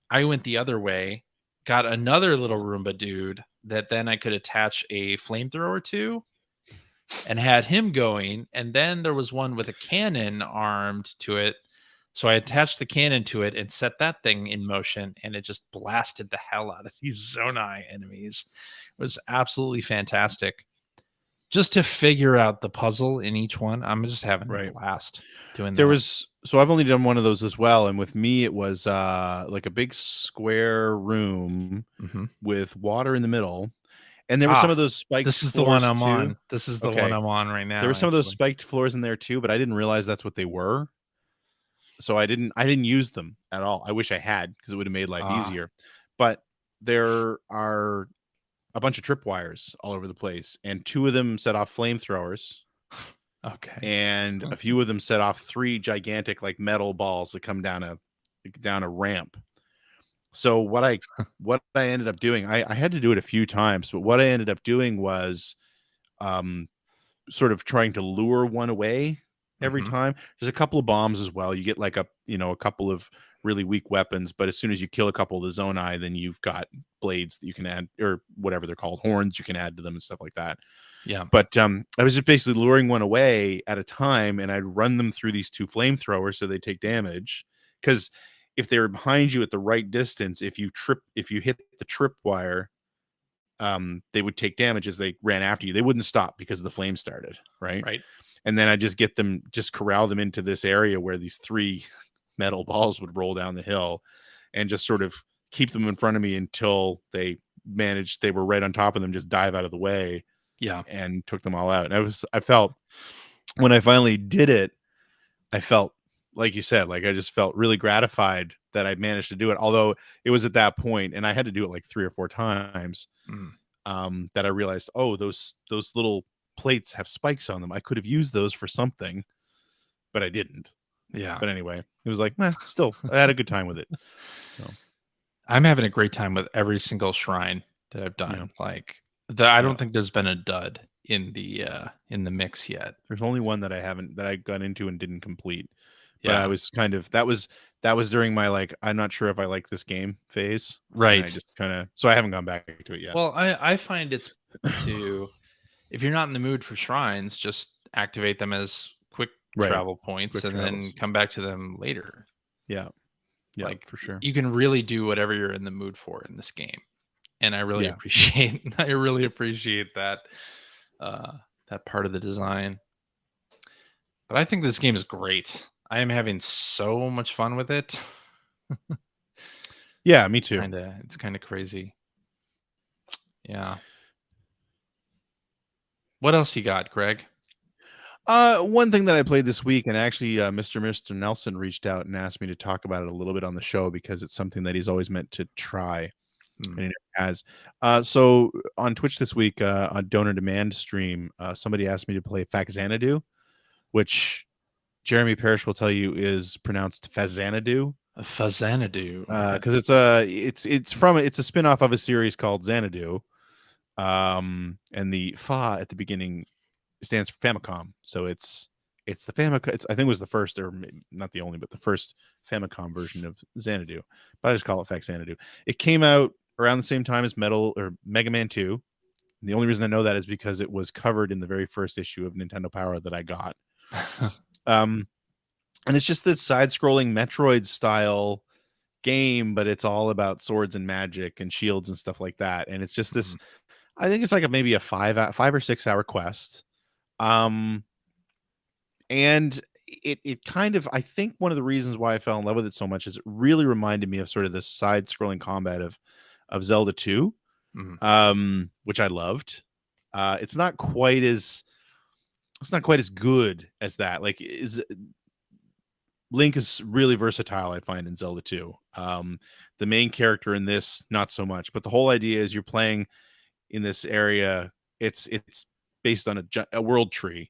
I went the other way, got another little Roomba dude that then I could attach a flamethrower to and had him going. And then there was one with a cannon armed to it. So I attached the cannon to it and set that thing in motion, and it just blasted the hell out of these Zonai enemies. It was absolutely fantastic. Just to figure out the puzzle in each one, I'm just having a blast doing there that. was so I've only done one of those as well, and with me it was like a big square room with water in the middle, and there were some of those spiked. This is the one I'm on. This is the one I'm on right now. There were some of those spiked floors in there too, but I didn't realize that's what they were. So I didn't use them at all. I wish I had, because it would have made life easier. But there are a bunch of tripwires all over the place, and 2 of them set off flamethrowers. Okay. And a few of them set off 3 gigantic like metal balls that come down a ramp. So what I ended up doing, I had to do it a few times, but what I ended up doing was sort of trying to lure one away every time. There's a couple of bombs as well. You get like a couple of really weak weapons, but as soon as you kill a couple of the Zonai, then you've got blades that you can add, or whatever they're called, horns you can add to them and stuff like that. Yeah. But I was just basically luring one away at a time, and I'd run them through these 2 flamethrowers so they take damage. Because if they're behind you at the right distance, if you hit the tripwire, they would take damage as they ran after you. They wouldn't stop because the flame started, right? Right. And then I just corral them into this area where these 3 metal balls would roll down the hill, and just sort of keep them in front of me until they were right on top of them, just dive out of the way. Yeah. And took them all out. And I felt when I finally did it, I felt, like you said, like I just felt really gratified that I managed to do it. Although it was at that point, and I had to do it like 3 or 4 times, that I realized, oh, those little plates have spikes on them. I could have used those for something, but I didn't. Yeah. But anyway, it was like, still, I had a good time with it. So I'm having a great time with every single shrine that I've done. Yeah. Like I don't think there's been a dud in the mix yet. There's only one that I got into and didn't complete. But I was kind of, that was during my like, I'm not sure if I like this game phase. Right. I just so I haven't gone back to it yet. Well, I find it's if you're not in the mood for shrines, just activate them as quick travel points then come back to them later. Yeah. Yeah, like, for sure. You can really do whatever you're in the mood for in this game. And I really appreciate that that part of the design. But I think this game is great. I am having so much fun with it. Yeah, me too. It's kind of crazy. Yeah. What else you got, Greg? One thing that I played this week, and actually Mr. Nelson reached out and asked me to talk about it a little bit on the show, because it's something that he's always meant to try. And he never has. So on Twitch this week, on Donor Demand stream, somebody asked me to play Faxanadu, which Jeremy Parrish will tell you is pronounced Fazanadu. Fazanadu. Because it's a spin-off of a series called Xanadu. And the Fa at the beginning stands for Famicom. So it's the Famicom. I think it was the first, or not the only, but the first Famicom version of Xanadu. But I just call it Faxanadu. It came out around the same time as Mega Man 2. And the only reason I know that is because it was covered in the very first issue of Nintendo Power that I got. And it's just this side-scrolling Metroid style game, but it's all about swords and magic and shields and stuff like that. And it's just this, I think it's like maybe a 5 or 6 hour quest. And it kind of, I think one of the reasons why I fell in love with it so much is it really reminded me of sort of the side-scrolling combat of Zelda 2, which I loved. It's not quite as good as that. Like, Link is really versatile, I find, in Zelda 2. The main character in this, not so much. But the whole idea is you're playing in this area. It's based on a world tree,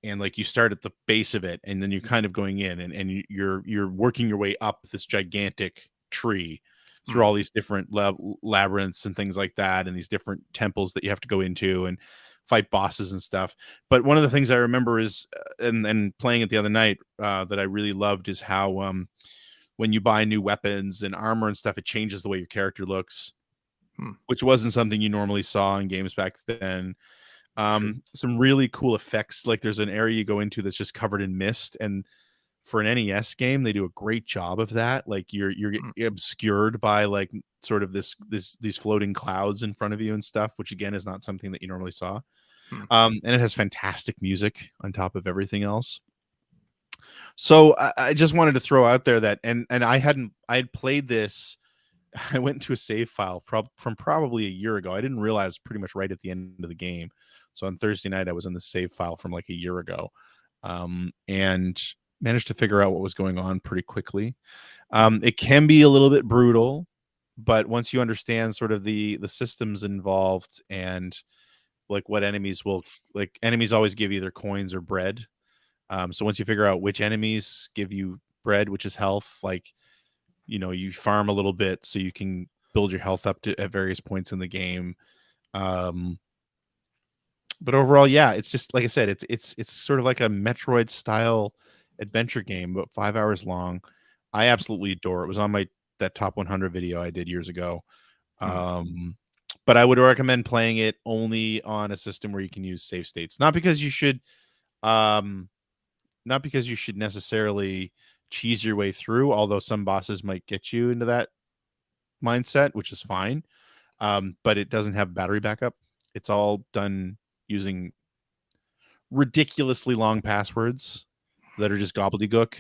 and like you start at the base of it, and then you're kind of going in, and you're working your way up this gigantic tree through all these different labyrinths and things like that, and these different temples that you have to go into and fight bosses and stuff. But one of the things I remember is, and playing it the other night, that I really loved is how when you buy new weapons and armor and stuff, it changes the way your character looks, which wasn't something you normally saw in games back then. Some really cool effects. Like there's an area you go into that's just covered in mist, and for an NES game, they do a great job of that. Like you're obscured by like sort of these floating clouds in front of you and stuff, which again is not something that you normally saw. And it has fantastic music on top of everything else. So I just wanted to throw out there that, and I had played this. I went into a save file from probably a year ago. I didn't realize pretty much right at the end of the game. So on Thursday night, I was in the save file from like a year ago, and managed to figure out what was going on pretty quickly. It can be a little bit brutal, but once you understand sort of the systems involved and like what enemies always give either coins or bread. So once you figure out which enemies give you bread, which is health, like, you farm a little bit so you can build your health up at various points in the game. But overall, yeah, it's just like I said, it's sort of like a Metroid style adventure game, but 5 hours long. I absolutely adore it. It was on that top 100 video I did years ago. But I would recommend playing it only on a system where you can use save states. Not because you should necessarily cheese your way through, although some bosses might get you into that mindset, which is fine. But it doesn't have battery backup. It's all done using ridiculously long passwords that are just gobbledygook.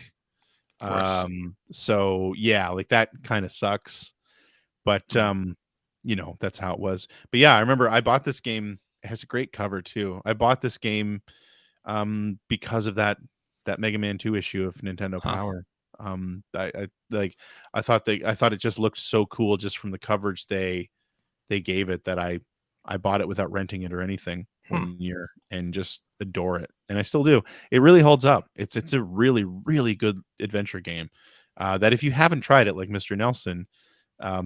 So yeah, like that kind of sucks. But that's how it was. But yeah, I remember I bought this game. It has a great cover too. I bought this game because of that Mega Man 2 issue of Nintendo Power. I thought it just looked so cool just from the coverage they gave it that I bought it without renting it or anything one year and just adore it. And I still do. It really holds up. It's a really, really good adventure game that if you haven't tried it, like Mr. Nelson, I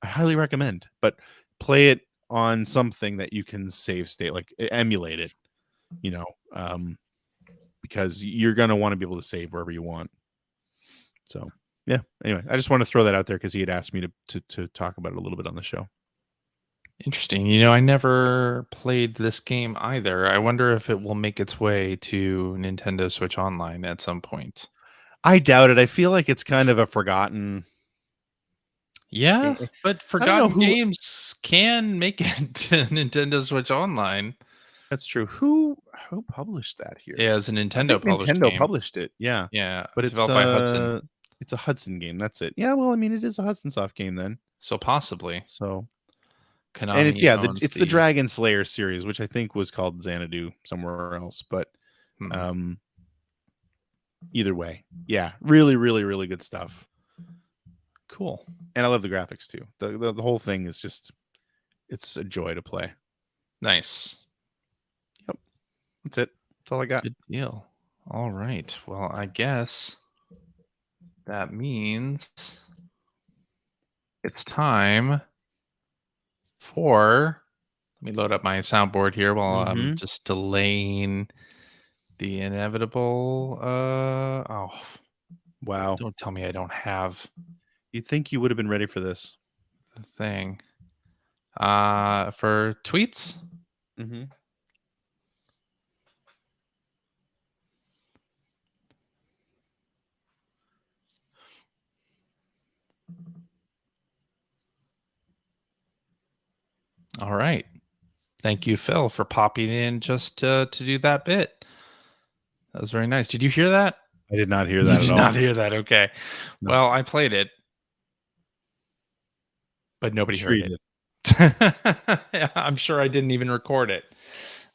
highly recommend. But play it on something that you can save state, like emulate it, because you're going to want to be able to save wherever you want. So, yeah. Anyway, I just want to throw that out there because he had asked me to talk about it a little bit on the show. Interesting. I never played this game either. I wonder if it will make its way to Nintendo Switch Online at some point. I doubt it. I feel like it's kind of a forgotten. Yeah, but forgotten games can make it to Nintendo Switch Online. That's true. Who published that here? Yeah, it's a Nintendo published Nintendo game. published it. Yeah. Yeah, but it's developed by Hudson. It's a Hudson game. That's it. Yeah, well, I mean, it is a Hudson Soft game then. So possibly. So Konami and it's the Dragon Slayer series, which I think was called Xanadu somewhere else. But either way, yeah, really, really, really good stuff. Cool. And I love the graphics too. The whole thing is just, it's a joy to play. Nice. Yep. That's it. That's all I got. Good deal. All right. Well, I guess that means it's time for, let me load up my soundboard here while I'm just delaying the inevitable. Oh, wow. Don't tell me I don't have. You'd think you would have been ready for this. The thing. For tweets? All right. Thank you, Phil, for popping in just to do that bit. That was very nice. Did you hear that? I did not hear that at all. Did not hear that. Okay. No. Well, I played it, but nobody heard it. Yeah, I'm sure I didn't even record it.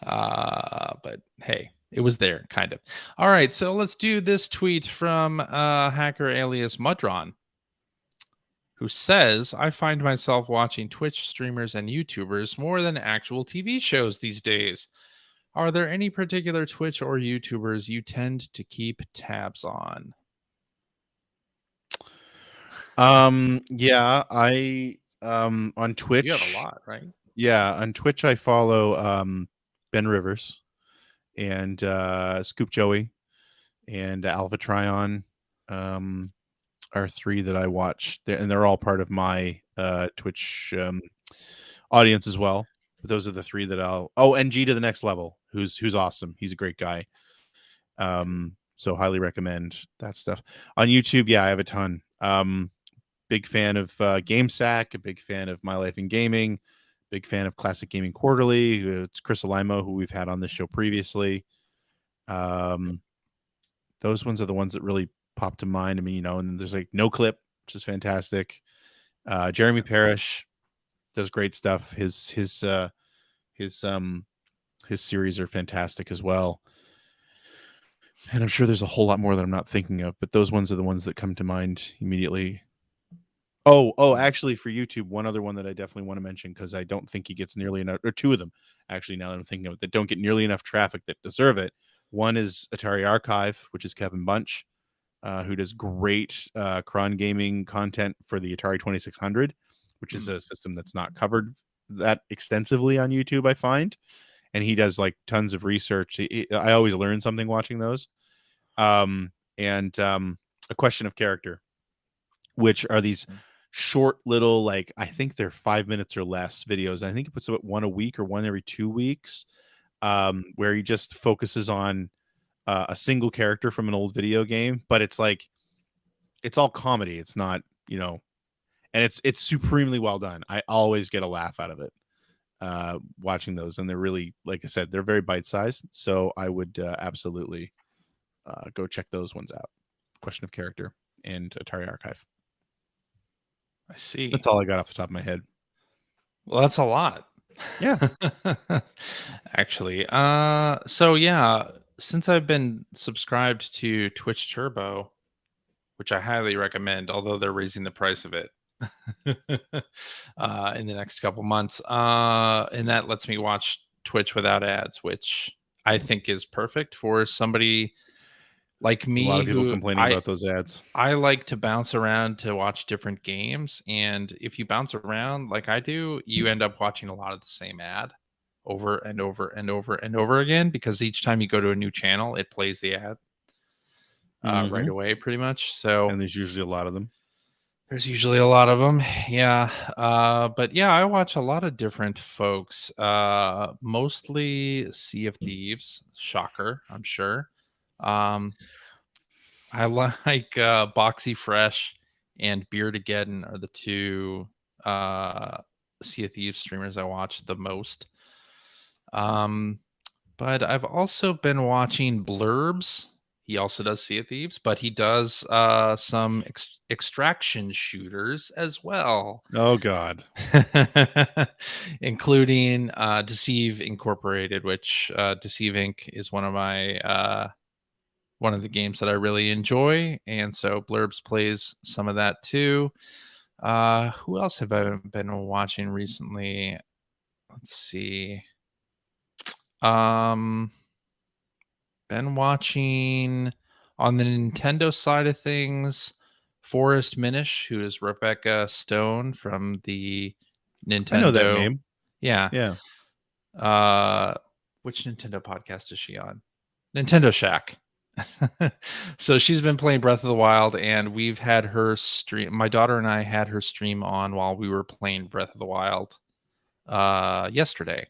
But hey, it was there, kind of. All right, so let's do this tweet from hacker alias Mudron, who says, I find myself watching Twitch streamers and YouTubers more than actual TV shows these days. Are there any particular Twitch or YouTubers you tend to keep tabs on? Yeah, I on You have a Twitch. lot, right? Yeah, on Twitch I follow Ben Rivers and Scoop Joey and Alpha Tryon. Are three that I watch, and they're all part of my Twitch audience as well. But those are the three that I'll. Oh, and G to the next level, who's awesome. He's a great guy. So highly recommend that stuff on YouTube. Yeah, I have a ton. Big fan of GameSack, a big fan of My Life in Gaming, big fan of Classic Gaming Quarterly. It's Chris Alimo, who we've had on this show previously. Those ones are the ones that really pop to mind. I mean, you know, and there's like No Clip, which is fantastic. Jeremy Parrish does great stuff. His series are fantastic as well. And I'm sure there's a whole lot more that I'm not thinking of, but those ones are the ones that come to mind immediately. Oh, actually, for YouTube, one other one that I definitely want to mention, because I don't think he gets nearly enough, or two of them, actually, now that I'm thinking of it, that don't get nearly enough traffic that deserve it. One is Atari Archive, which is Kevin Bunch, who does great cron gaming content for the Atari 2600, which is a system that's not covered that extensively on YouTube, I find. And he does like tons of research. I always learn something watching those. And A Question of Character, which are these short little, like, I think they're 5 minutes or less videos. I think he puts about one a week or one every 2 weeks, where he just focuses on a single character from an old video game, but it's like, it's all comedy. It's not, you know, and it's supremely well done. I always get a laugh out of it watching those, and they're really, like I said, they're very bite-sized. So I would absolutely go check those ones out. Question of Character and Atari Archive. I see. That's all I got off the top of my head. Well, that's a lot. Yeah. Actually. So yeah, since I've been subscribed to Twitch Turbo, which I highly recommend, although they're raising the price of it in the next couple months. And that lets me watch Twitch without ads, which I think is perfect for somebody like me. A lot of people who complaining about those ads. I like to bounce around to watch different games. And if you bounce around like I do, you end up watching a lot of the same ad over and over and over and over again, because each time you go to a new channel, it plays the ad right away, pretty much. So, and there's usually a lot of them. There's usually a lot of them. Yeah. But yeah, I watch a lot of different folks, mostly Sea of Thieves. Shocker, I'm sure. I like Boxy Fresh and Beardageddon are the two Sea of Thieves streamers I watch the most. But I've also been watching Blurbs. He also does Sea of Thieves, but he does some extraction shooters as well. Oh God. Including Deceive Incorporated, which Deceive Inc. is one of the games that I really enjoy. And so Blurbs plays some of that too. Who else have I been watching recently? Let's see. Been watching on the Nintendo side of things, Forrest Minish, who is Rebecca Stone from the Nintendo. I know that name. Yeah. Yeah. Which Nintendo podcast is she on? Nintendo Shack. So she's been playing Breath of the Wild, and we've had her stream. My daughter and I had her stream on while we were playing Breath of the Wild yesterday.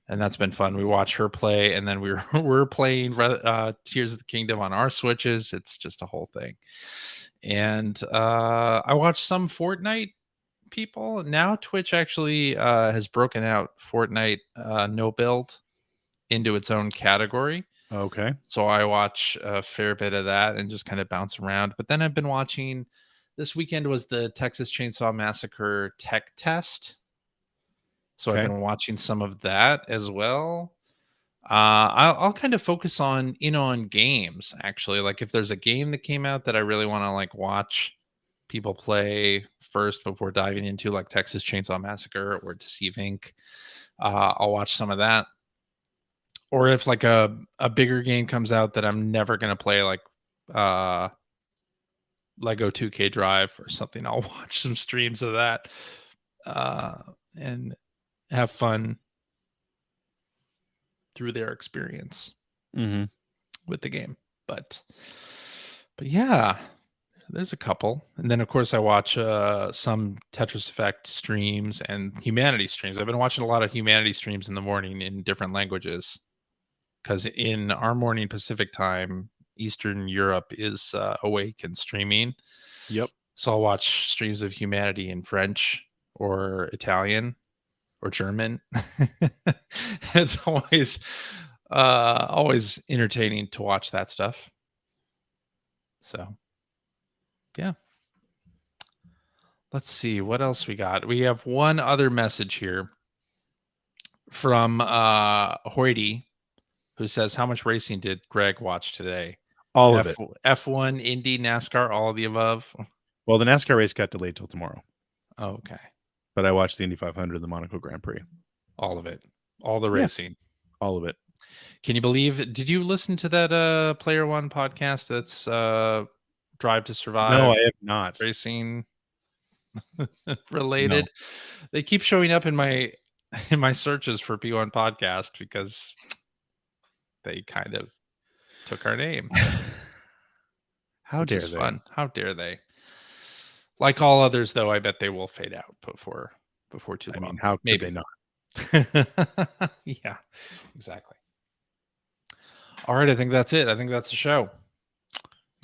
And that's been fun. We watched her play, and then we're playing Tears of the Kingdom on our Switches. It's just a whole thing. And I watched some Fortnite people. Now Twitch actually has broken out Fortnite no build into its own category. Okay. So I watch a fair bit of that and just kind of bounce around. But then I've been watching, this weekend was the Texas Chainsaw Massacre tech test. So I've been watching some of that as well. I'll kind of focus on games, actually. Like if there's a game that came out that I really want to like watch people play first before diving into, like Texas Chainsaw Massacre or Deceive Inc., I'll watch some of that. Or if like a bigger game comes out that I'm never gonna play, like Lego 2K Drive or something, I'll watch some streams of that and have fun through their experience with the game. But yeah, there's a couple. And then of course I watch some Tetris Effect streams and Humanity streams. I've been watching a lot of Humanity streams in the morning in different languages, because in our morning Pacific time, Eastern Europe is awake and streaming. Yep. So I'll watch streams of Humanity in French or Italian or German. It's always entertaining to watch that stuff. So yeah. Let's see what else we got. We have one other message here from Hoity, who says, how much racing did Greg watch today? All of it. F1, Indy, NASCAR, all of the above. Well, the NASCAR race got delayed till tomorrow. Oh, okay. But I watched the Indy 500, the Monaco Grand Prix. All of it. All the racing. All of it. Can you believe it? Did you listen to that Player One podcast that's Drive to Survive? No, I have not. Racing related. No. They keep showing up in my searches for P1 podcast because they kind of took our name. How dare they? Fun. How dare they? Like all others, though, I bet they will fade out before too long. I mean, how could they not? Yeah, exactly. All right, I think that's it. I think that's the show.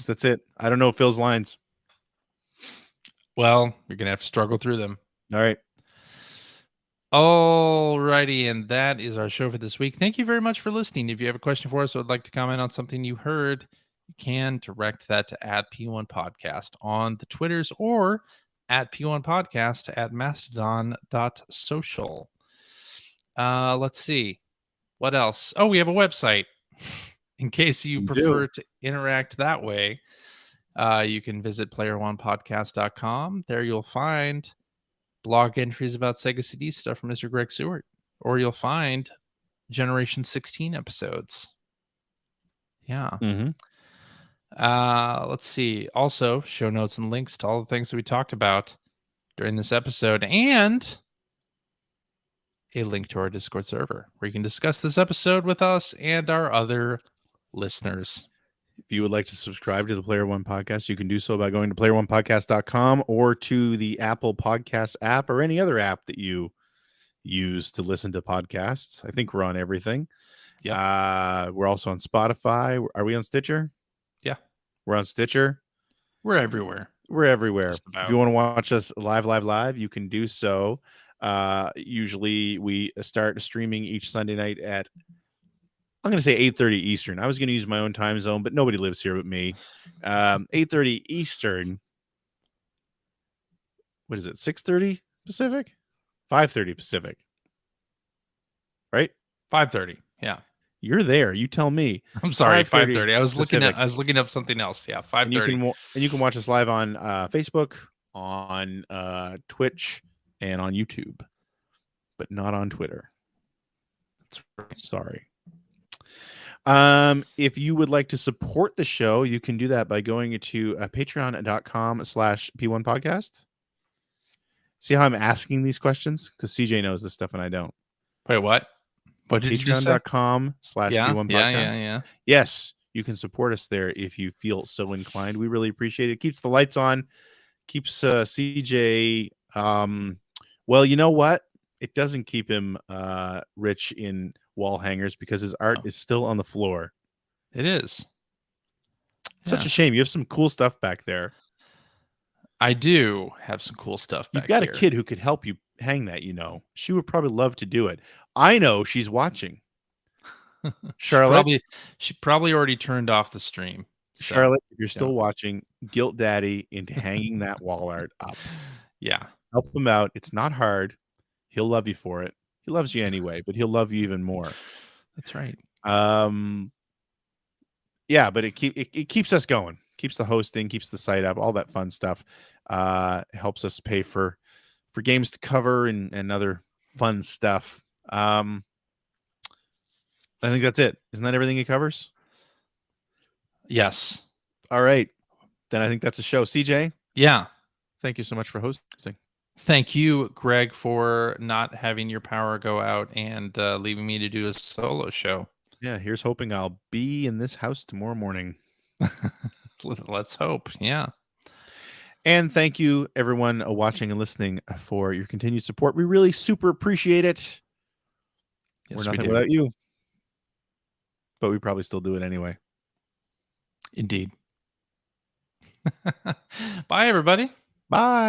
That's it. I don't know Phil's lines. Well, you're gonna have to struggle through them. All right. All righty, and that is our show for this week. Thank you very much for listening. If you have a question for us or would like to comment on something you heard, you can direct that to @P1 Podcast on the Twitters or @P1 Podcast @mastodon.social. Let's see. What else? Oh, we have a website. In case you prefer to interact that way, you can visit playeronepodcast.com. There you'll find blog entries about Sega CD stuff from Mr. Greg Seward, or you'll find Generation 16 episodes. Yeah. Let's see. Also, show notes and links to all the things that we talked about during this episode, and a link to our Discord server where you can discuss this episode with us and our other listeners. If you would like to subscribe to the Player One Podcast, you can do so by going to playeronepodcast.com or to the Apple Podcast app or any other app that you use to listen to podcasts. I think we're on everything. Yeah. We're also on Spotify. Are we on Stitcher? Yeah. We're on Stitcher. We're everywhere. We're everywhere. If you want to watch us live, you can do so. Usually we start streaming each Sunday night at, I'm going to say 8:30 Eastern. I was going to use my own time zone, but nobody lives here but me. 8:30 Eastern. What is it? 6:30 Pacific? 5:30 Pacific. Right? 5:30. Yeah. You're there. You tell me. I'm sorry. 5:30. I was looking up something else. Yeah. 5:30. And you can watch us live on Facebook, on Twitch, and on YouTube, but not on Twitter. That's right. Sorry. If you would like to support the show, you can do that by going to patreon.com/P1 Podcast. See how I'm asking these questions? Because CJ knows this stuff and I don't. Wait, what? What did you just say? patreon.com/P1 Podcast. Yeah. Yes, you can support us there if you feel so inclined. We really appreciate it. Keeps the lights on, keeps CJ. Well, you know what? It doesn't keep him rich in wall hangers because his art is still on the floor. It is. Such a shame. You have some cool stuff back there. I do have some cool stuff back You've got a kid who could help you hang that, you know. She would probably love to do it. I know she's watching. Charlotte. She probably already turned off the stream. So, Charlotte, if you're still watching, guilt daddy into hanging that wall art up. Yeah. Help him out. It's not hard. He'll love you for it. He loves you anyway, but he'll love you even more. That's right. Yeah, but it keeps us going. Keeps the hosting, keeps the site up, all that fun stuff. Helps us pay for games to cover and other fun stuff. I think that's it. Isn't that everything he covers? Yes. All right. Then I think that's a show. CJ? Yeah. Thank you so much for hosting. Thank you, Greg, for not having your power go out and leaving me to do a solo show. Yeah, here's hoping I'll be in this house tomorrow morning. Let's hope. Yeah. And thank you, everyone watching and listening, for your continued support. We really super appreciate it. Yes, we're nothing without you. But we probably still do it anyway. Indeed. Bye, everybody. Bye.